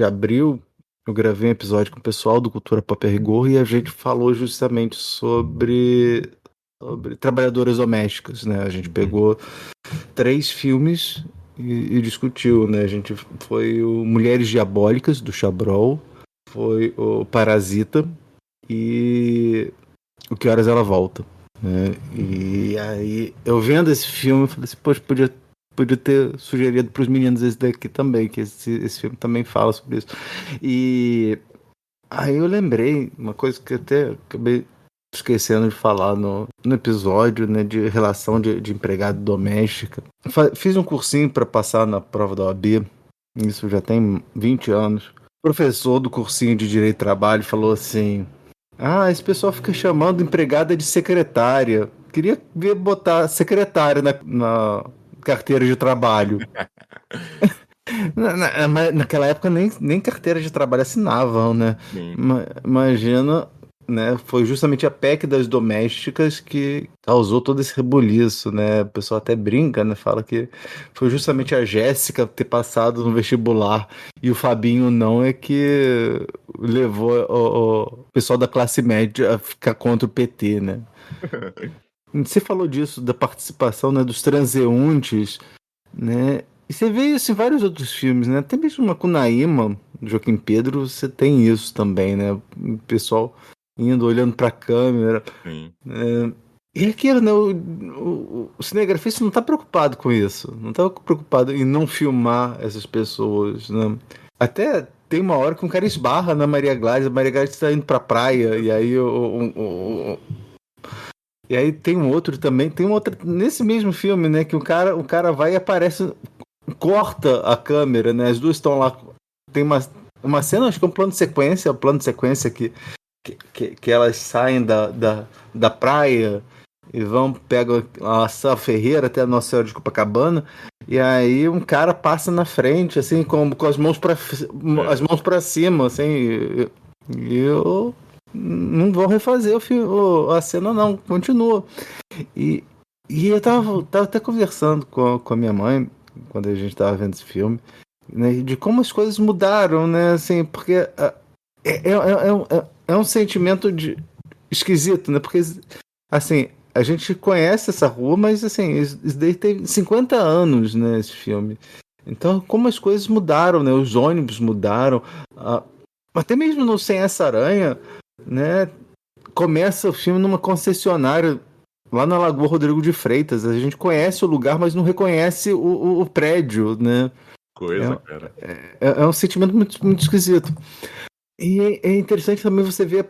abril, eu gravei um episódio com o pessoal do Cultura Pop a Rigor e a gente falou justamente sobre trabalhadoras domésticas, né? A gente pegou 3 filmes e discutiu, né? A gente foi o Mulheres Diabólicas, do Chabrol, foi o Parasita e O Que Horas Ela Volta, né? E aí, eu vendo esse filme, eu falei assim, poxa, podia ter sugerido para os meninos esse daqui também, que esse filme também fala sobre isso. E aí eu lembrei uma coisa que eu até acabei esquecendo de falar no episódio, né, de relação de empregado doméstica. Fiz um cursinho para passar na prova da OAB, isso já tem 20 anos. O professor do cursinho de Direito e Trabalho falou assim: esse pessoal fica chamando empregada de secretária. Queria ver botar secretária na carteira de trabalho. Naquela época nem carteira de trabalho assinavam, né? Imagina, né? Foi justamente a PEC das domésticas que causou todo esse rebuliço, né? O pessoal até brinca, né? Fala que foi justamente a Jéssica ter passado no vestibular e o Fabinho não, é que levou o pessoal da classe média a ficar contra o PT, né? Você falou disso, da participação, né, dos transeuntes, né? E você vê isso em vários outros filmes, né? Até mesmo na Cunaíma, Joaquim Pedro, você tem isso também, né? O pessoal indo, olhando pra câmera. E aquilo, né? O cinegrafista não tá preocupado com isso. Não tá preocupado em não filmar essas pessoas, né? Até tem uma hora que um cara esbarra na Maria Gladys. A Maria Gladys tá indo pra praia, e aí E aí tem um outro também, nesse mesmo filme, né, que o cara vai e aparece corta a câmera, né? As duas estão lá. Tem uma cena, acho que é um plano de sequência que elas saem da praia e pegam a Sá Ferreira até a Nossa Senhora de Copacabana, e aí um cara passa na frente, assim, com as mãos para cima, assim, e eu não vou refazer a cena, não, continua. E eu tava até conversando com a minha mãe, quando a gente tava vendo esse filme, né, de como as coisas mudaram, né, assim, porque é um sentimento esquisito, né, porque, assim, a gente conhece essa rua, mas, assim, isso daí tem 50 anos, né, esse filme. Então, como as coisas mudaram, né, os ônibus mudaram, até mesmo no Sem Essa Aranha, né, começa o filme numa concessionária lá na Lagoa Rodrigo de Freitas. A gente conhece o lugar, mas não reconhece o prédio, né? Cara. É um sentimento muito, muito esquisito. E é interessante também você ver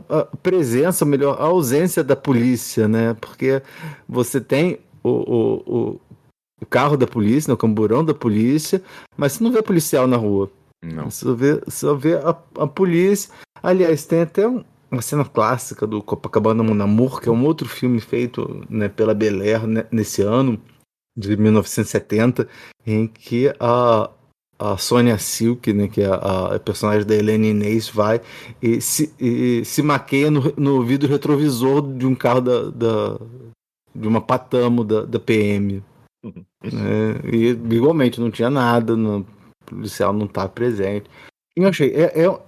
a presença, melhor, a ausência da polícia, né? Porque você tem o carro da polícia, né? O camburão da polícia, mas você não vê policial na rua. Não. Você só vê a polícia. Aliás, tem até uma cena clássica do Copacabana Mon Amour, que é um outro filme feito, né, pela Bel Air, né, nesse ano, de 1970, em que a Sonia Silk, né, que é a personagem da Helene Inês, vai e se maqueia no vidro retrovisor de um carro de uma Patamo da PM. E igualmente não tinha nada, o policial não estava presente. Eu achei,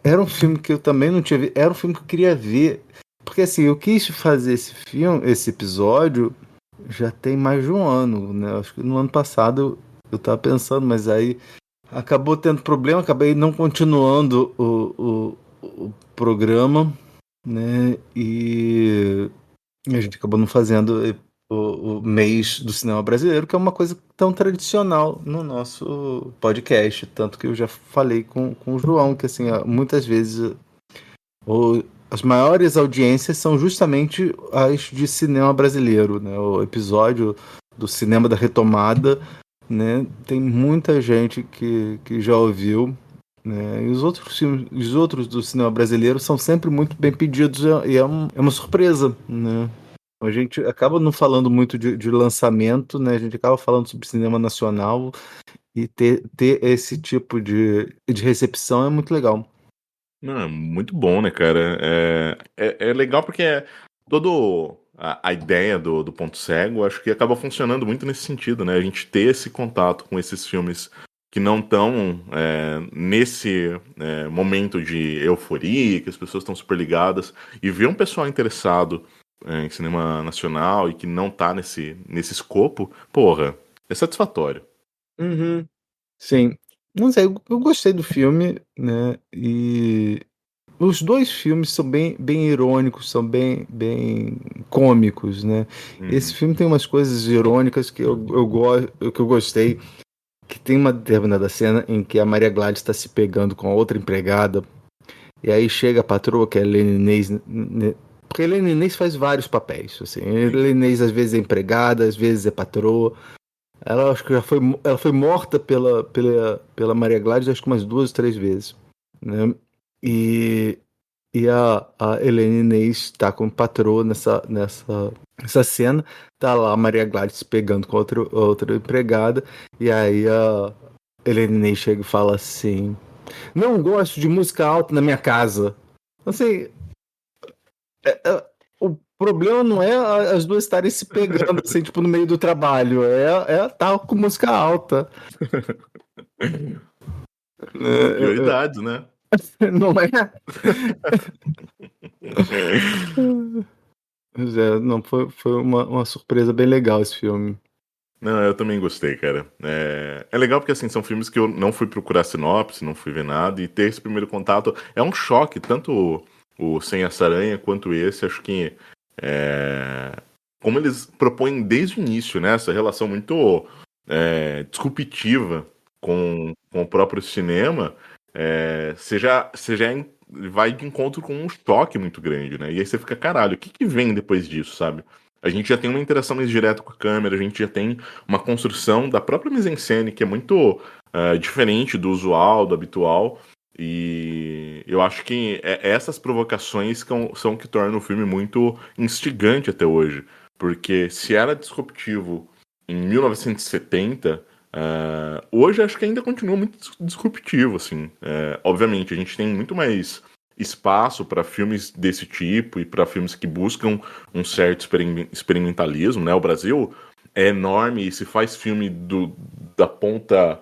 era um filme que eu também não tinha visto, era um filme que eu queria ver, porque assim, eu quis fazer esse episódio já tem mais de um ano, né? Acho que no ano passado eu tava pensando, mas aí acabou tendo problema, acabei não continuando o programa, né? E a gente acabou não fazendo o mês do cinema brasileiro, que é uma coisa tão tradicional no nosso podcast, tanto que eu já falei com o João, que assim, muitas vezes as maiores audiências são justamente as de cinema brasileiro, né? O episódio do Cinema da Retomada, né? Tem muita gente que já ouviu, né? E os outros do cinema brasileiro são sempre muito bem pedidos, e é uma surpresa, né? A gente acaba não falando muito de lançamento, né? A gente acaba falando sobre cinema nacional, e ter esse tipo de recepção é muito legal. Não, é muito bom, né, cara? É legal porque toda a ideia do Ponto Cego, acho que acaba funcionando muito nesse sentido, né? A gente ter esse contato com esses filmes que não estão nesse momento de euforia, que as pessoas estão super ligadas, e ver um pessoal interessado em cinema nacional e que não tá nesse escopo, porra, é satisfatório. Uhum. Sim. Não sei, eu gostei do filme, né? E os dois filmes são bem irônicos, são bem cômicos, né? Esse filme tem umas coisas irônicas que eu gostei, que tem uma determinada cena em que a Maria Gladys está se pegando com a outra empregada, e aí chega a patroa, que é a Helene Inês, porque a Helene Inês faz vários papéis, assim. A Helene Inês às vezes é empregada, às vezes é patroa. Ela acho que ela foi morta pela Maria Gladys, acho que umas 2 ou 3 vezes, né? E a Helene Inês está como patroa nessa cena. Tá lá a Maria Gladys pegando com outra empregada, e aí a Helene Inês chega e fala assim: não gosto de música alta na minha casa. Assim, o problema não é as duas estarem se pegando assim, tipo, no meio do trabalho. É estar com música alta. Prioridades, né? Não é? Não, foi uma surpresa bem legal esse filme. Não, eu também gostei, cara. É legal porque, assim, são filmes que eu não fui procurar sinopse, não fui ver nada, e ter esse primeiro contato é um choque, tanto o Sem Essa Aranha quanto esse. Acho que como eles propõem desde o início, né, essa relação muito disruptiva com o próprio cinema, você já vai de encontro com um choque muito grande, né? E aí você fica, caralho, o que vem depois disso, sabe? a gente já tem uma interação mais direta com a câmera, a gente já tem uma construção da própria mise-en-scène que é muito diferente do usual, do habitual. E eu acho que essas provocações são o que tornam o filme muito instigante até hoje. Porque se era disruptivo em 1970, hoje acho que ainda continua muito disruptivo, assim. Obviamente, a gente tem muito mais espaço para filmes desse tipo e para filmes que buscam um certo experimentalismo, né? O Brasil é enorme e se faz filme da ponta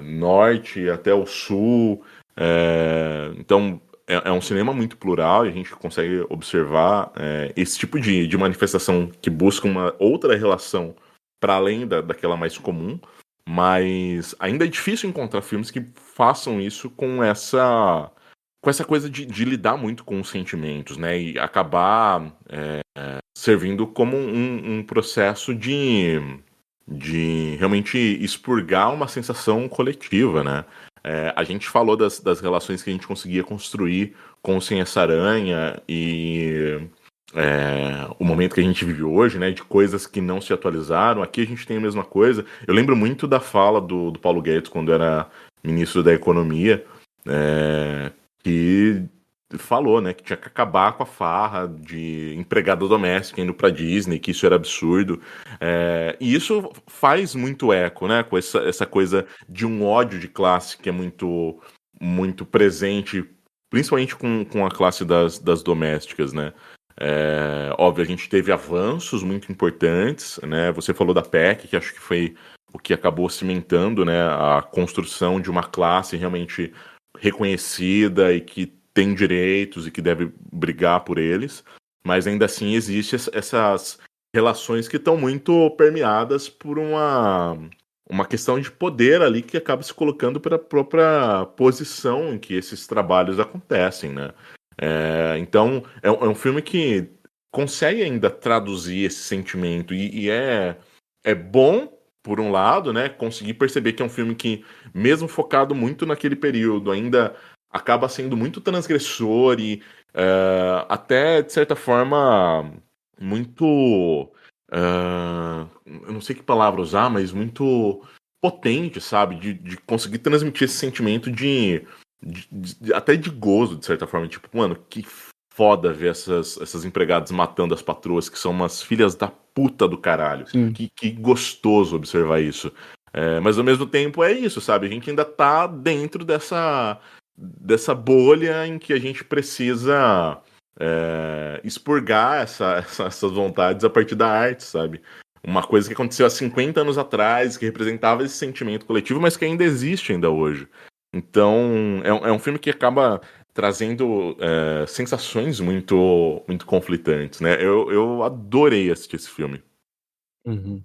norte até o sul, então é um cinema muito plural e a gente consegue observar esse tipo de manifestação que busca uma outra relação para além daquela mais comum, mas ainda é difícil encontrar filmes que façam isso com essa coisa de lidar muito com os sentimentos, né, e acabar servindo como um processo de realmente expurgar uma sensação coletiva, né? A gente falou das relações que a gente conseguia construir com o Sem Essa Aranha e o momento que a gente vive hoje, né? De coisas que não se atualizaram. Aqui a gente tem a mesma coisa. Eu lembro muito da fala do Paulo Guedes quando era ministro da Economia, que falou, né, que tinha que acabar com a farra de empregada doméstica indo pra Disney, que isso era absurdo. E isso faz muito eco, né, com essa coisa de um ódio de classe que é muito, muito presente, principalmente com a classe das domésticas, né. Óbvio, a gente teve avanços muito importantes, né, você falou da PEC, que acho que foi o que acabou cimentando, né, a construção de uma classe realmente reconhecida e que tem direitos e que deve brigar por eles, mas ainda assim existe essas relações que estão muito permeadas por uma questão de poder ali que acaba se colocando pela própria posição em que esses trabalhos acontecem, né? Então é um filme que consegue ainda traduzir esse sentimento e é bom, por um lado, né, conseguir perceber que é um filme que, mesmo focado muito naquele período, ainda acaba sendo muito transgressor e até, de certa forma, muito... eu não sei que palavra usar, mas muito potente, sabe? De conseguir transmitir esse sentimento até de gozo, de certa forma. Tipo, mano, que foda ver essas empregadas matando as patroas, que são umas filhas da puta do caralho. Que gostoso observar isso. Mas, ao mesmo tempo, é isso, sabe? A gente ainda tá dentro dessa bolha em que a gente precisa expurgar essas vontades a partir da arte, sabe? Uma coisa que aconteceu há 50 anos atrás, que representava esse sentimento coletivo, mas que ainda existe ainda hoje. Então, é um filme que acaba trazendo sensações muito, muito conflitantes, né? Eu adorei assistir esse filme. Uhum.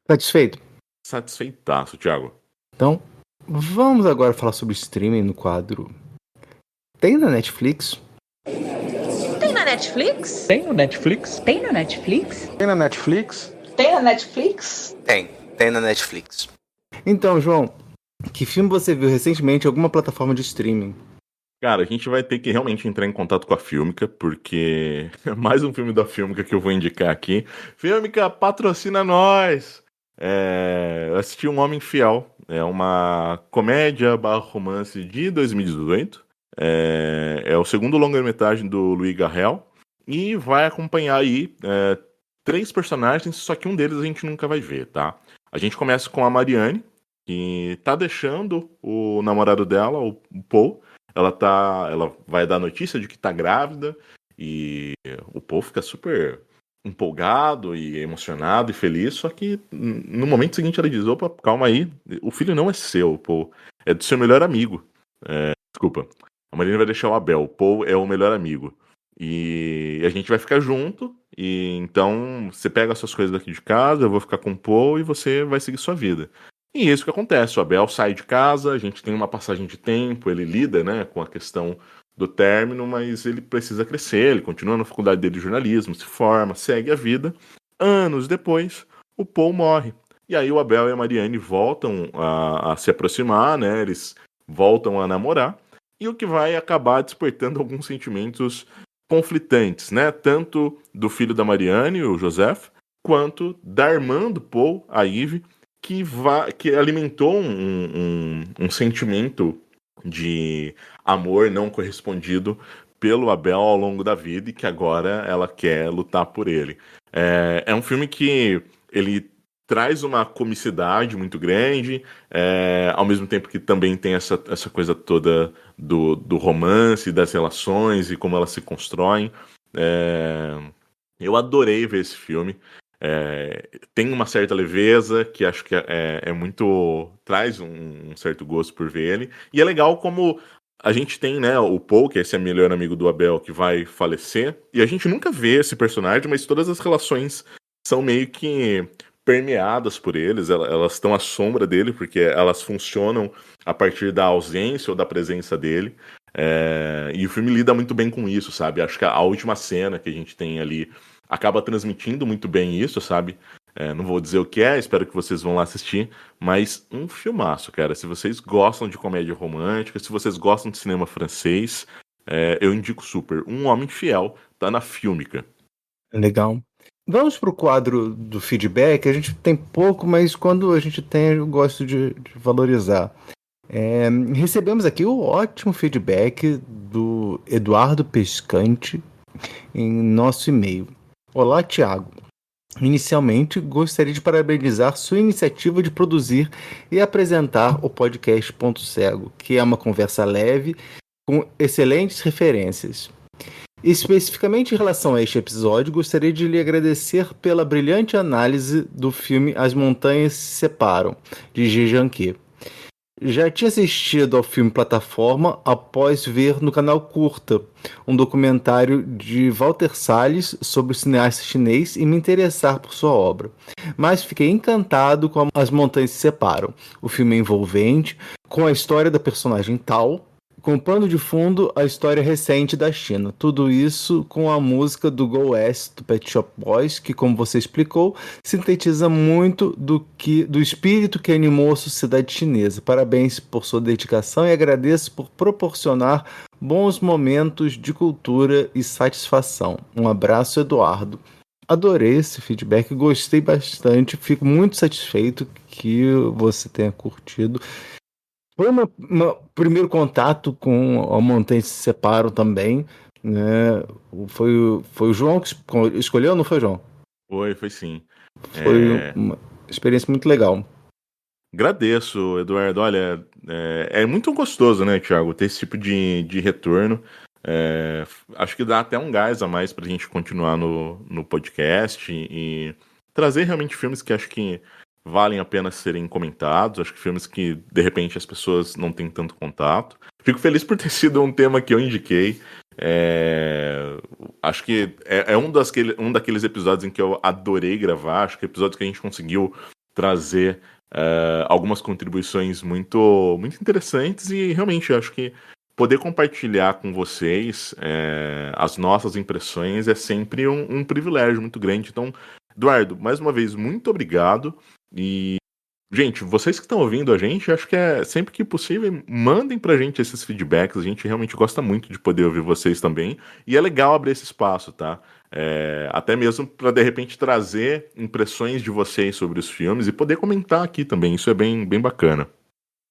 Satisfeito? Satisfeitaço, Thiago. Então, vamos agora falar sobre streaming no quadro. Tem na Netflix? Tem na Netflix? Tem no Netflix? Tem na Netflix? Tem na Netflix? Tem na Netflix? Tem na Netflix. Então, João, que filme você viu recentemente em alguma plataforma de streaming? Cara, a gente vai ter que realmente entrar em contato com a Filmica, porque é mais um filme da Filmica que eu vou indicar aqui. Filmica, patrocina nós! Eu assisti Um Homem Fiel. É uma comédia / romance de 2018. É o segundo longa-metragem do Louis Garrel. E vai acompanhar aí 3 personagens, só que um deles a gente nunca vai ver, tá? A gente começa com a Marianne, que tá deixando o namorado dela, o Paul. Ela vai dar notícia de que tá grávida. E o Paul fica super empolgado e emocionado e feliz, só que no momento seguinte ela diz: opa, calma aí, o filho não é seu, Paul, é do seu melhor amigo. Desculpa, a Marina vai deixar o Abel, o Paul é o melhor amigo e a gente vai ficar junto, e então você pega as suas coisas daqui de casa, eu vou ficar com o Paul e você vai seguir sua vida. E isso que acontece, o Abel sai de casa, a gente tem uma passagem de tempo, ele lida, né, com a questão do término, mas ele precisa crescer, ele continua na faculdade dele de jornalismo, se forma, segue a vida. Anos depois, o Paul morre. E aí o Abel e a Marianne voltam a se aproximar, né? Eles voltam a namorar, e o que vai acabar despertando alguns sentimentos conflitantes, né? Tanto do filho da Marianne, o Joseph, quanto da irmã do Paul, a Eve, que alimentou um sentimento de amor não correspondido pelo Abel ao longo da vida e que agora ela quer lutar por ele. É um filme que ele traz uma comicidade muito grande, ao mesmo tempo que também tem essa coisa toda do romance, das relações e como elas se constroem. Eu adorei ver esse filme. Tem uma certa leveza que acho que traz um certo gosto por ver ele, e é legal como a gente tem, né, o Paul, que é esse melhor amigo do Abel, que vai falecer, e a gente nunca vê esse personagem, mas todas as relações são meio que permeadas por eles, elas estão à sombra dele, porque elas funcionam a partir da ausência ou da presença dele, e o filme lida muito bem com isso, sabe? Acho que a última cena que a gente tem ali acaba transmitindo muito bem isso, sabe? Não vou dizer o que espero que vocês vão lá assistir, mas um filmaço, cara. Se vocês gostam de comédia romântica, se vocês gostam de cinema francês, eu indico super. Um Homem Fiel tá na Fílmica. Legal. Vamos pro quadro do feedback. A gente tem pouco, mas quando a gente tem, eu gosto de valorizar. Recebemos aqui o ótimo feedback do Eduardo Pescante em nosso e-mail. Olá, Thiago. Inicialmente, gostaria de parabenizar sua iniciativa de produzir e apresentar o podcast Ponto Cego, que é uma conversa leve com excelentes referências. Especificamente em relação a este episódio, gostaria de lhe agradecer pela brilhante análise do filme As Montanhas se Separam, de G. Janquet. Já tinha assistido ao filme Plataforma após ver no canal Curta um documentário de Walter Salles sobre o cineasta chinês e me interessar por sua obra. Mas fiquei encantado com As Montanhas se Separam. O filme é envolvente, com a história da personagem Tao, com pano de fundo a história recente da China. Tudo isso com a música do Go West do Pet Shop Boys, que, como você explicou, sintetiza muito do espírito que animou a sociedade chinesa. Parabéns por sua dedicação e agradeço por proporcionar bons momentos de cultura e satisfação. Um abraço, Eduardo. Adorei esse feedback, gostei bastante, fico muito satisfeito que você tenha curtido. Foi um primeiro contato com a Montanha se Separam também, né? Foi o João que escolheu, não foi, João? Foi sim. Foi uma experiência muito legal. Agradeço, Eduardo. Olha, é muito gostoso, né, Thiago, ter esse tipo de retorno. Acho que dá até um gás a mais pra gente continuar no podcast e trazer realmente filmes que acho que valem a pena serem comentados. Acho que filmes que, de repente, as pessoas não têm tanto contato. Fico feliz por ter sido um tema que eu indiquei. Acho que é um daqueles episódios em que eu adorei gravar. Acho que episódios que a gente conseguiu trazer algumas contribuições muito, muito interessantes e realmente acho que poder compartilhar com vocês as nossas impressões é sempre um privilégio muito grande. Então, Eduardo, mais uma vez, muito obrigado. E, gente, vocês que estão ouvindo a gente, acho que sempre que possível, mandem pra gente esses feedbacks. A gente realmente gosta muito de poder ouvir vocês também. E é legal abrir esse espaço, tá? Até mesmo para, de repente, trazer impressões de vocês sobre os filmes e poder comentar aqui também. Isso é bem, bem bacana.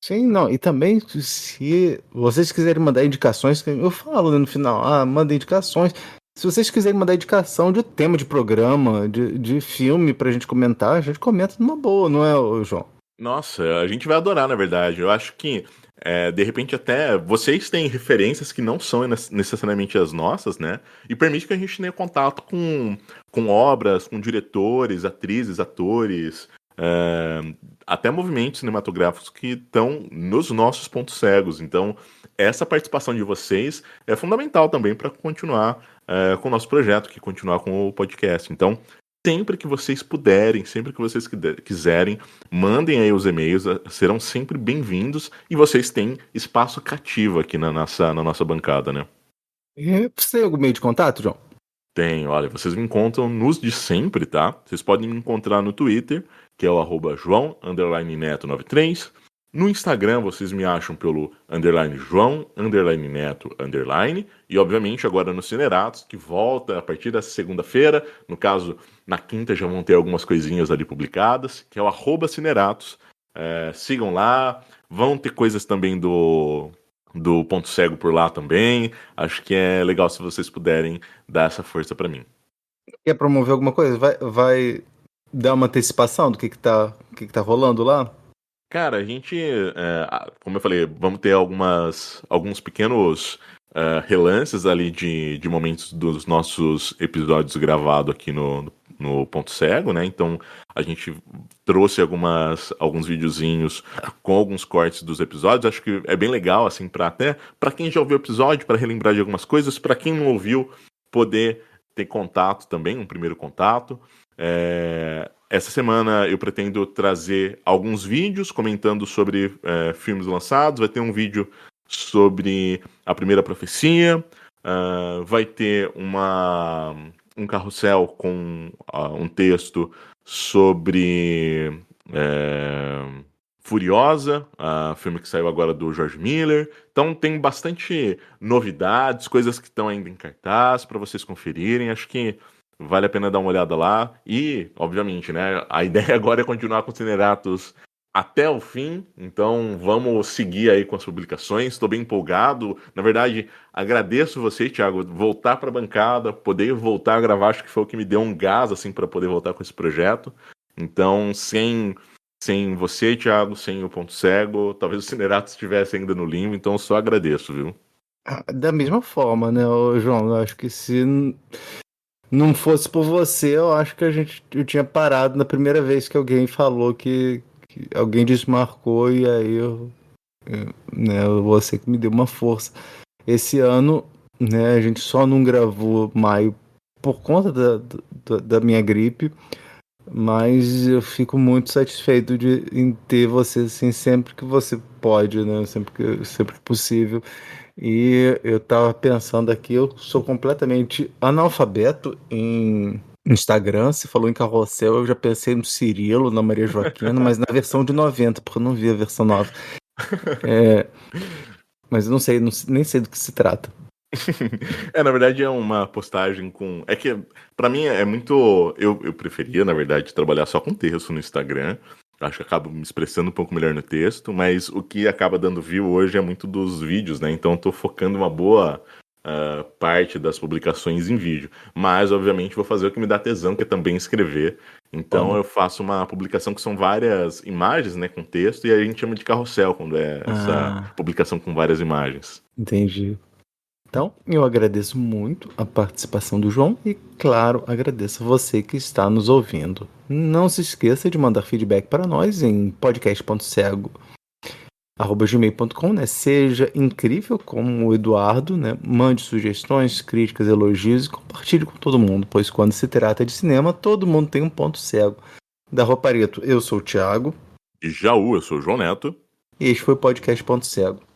Sim, não, e também se vocês quiserem mandar indicações, eu falo, né, no final, manda indicações. Se vocês quiserem mandar indicação de tema de programa, de filme pra gente comentar, a gente comenta numa boa, não é, João? Nossa, a gente vai adorar, na verdade. Eu acho que, de repente, até vocês têm referências que não são necessariamente as nossas, né? E permite que a gente tenha contato com obras, com diretores, atrizes, atores, até movimentos cinematográficos que estão nos nossos pontos cegos. Então, essa participação de vocês é fundamental também para continuar com o nosso projeto, que continuar com o podcast. Então, sempre que vocês puderem, sempre que vocês quiserem, mandem aí os e-mails, serão sempre bem-vindos e vocês têm espaço cativo aqui na nossa bancada, né? E você tem algum meio de contato, João? Tem, olha, vocês me encontram nos de sempre, tá? Vocês podem me encontrar no Twitter, que é o @João_Neto93, No Instagram vocês me acham pelo _João, _Neto, _. E obviamente agora no Cineratos, que volta a partir dessa segunda-feira. No caso, na quinta já vão ter algumas coisinhas ali publicadas, que é o @Cineratos. Sigam lá, vão ter coisas também do Ponto Cego por lá também. Acho que é legal se vocês puderem dar essa força pra mim. Quer promover alguma coisa? Vai dar uma antecipação do que tá rolando lá? Cara, a gente, como eu falei, vamos ter alguns pequenos relances ali de momentos dos nossos episódios gravados aqui no Ponto Cego, né? Então a gente trouxe alguns videozinhos com alguns cortes dos episódios. Acho que é bem legal, assim, para quem já ouviu o episódio, para relembrar de algumas coisas, para quem não ouviu, poder ter contato também, um primeiro contato. Essa semana eu pretendo trazer alguns vídeos comentando sobre filmes lançados. Vai ter um vídeo sobre A Primeira Profecia. Vai ter um carrossel com um texto sobre Furiosa, filme que saiu agora do George Miller. Então tem bastante novidades, coisas que estão ainda em cartaz para vocês conferirem. Acho que vale a pena dar uma olhada lá. E, obviamente, né, a ideia agora é continuar com o Cineratos até o fim. Então vamos seguir aí com as publicações. Estou bem empolgado. Na verdade, agradeço você, Thiago, voltar para a bancada, poder voltar a gravar. Acho que foi o que me deu um gás assim, para poder voltar com esse projeto. Então, sem você, Thiago, sem o Ponto Cego, talvez o Cineratos estivesse ainda no limbo. Então eu só agradeço, viu? Da mesma forma, né, João? Eu acho que se não fosse por você, eu acho que eu tinha parado na primeira vez que alguém falou que alguém desmarcou, e aí né, você que me deu uma força. Esse ano, né, a gente só não gravou maio por conta da minha gripe, mas eu fico muito satisfeito em ter você assim sempre que você pode, né, sempre que possível. E eu tava pensando aqui, eu sou completamente analfabeto em Instagram. Você falou em carrossel, eu já pensei no Cirilo, na Maria Joaquina, mas na versão de 90, porque eu não vi a versão nova. Mas eu não sei, nem sei do que se trata. Na verdade é uma postagem com... É que pra mim é muito... Eu preferia, na verdade, trabalhar só com texto no Instagram. Acho que acabo me expressando um pouco melhor no texto, mas o que acaba dando view hoje é muito dos vídeos, né? Então eu tô focando uma boa parte das publicações em vídeo. Mas, obviamente, vou fazer o que me dá tesão, que é também escrever. Então eu faço uma publicação que são várias imagens, né, com texto, e aí a gente chama de carrossel, quando é essa publicação com várias imagens. Entendi. Então, eu agradeço muito a participação do João e, claro, agradeço a você que está nos ouvindo. Não se esqueça de mandar feedback para nós em podcast.cego@gmail.com, né? Seja incrível como o Eduardo, né? Mande sugestões, críticas, elogios e compartilhe com todo mundo, pois quando se trata de cinema, todo mundo tem um ponto cego. Da Ropareto, eu sou o Thiago. E Jaú, eu sou o João Neto. E este foi o podcast Ponto Cego.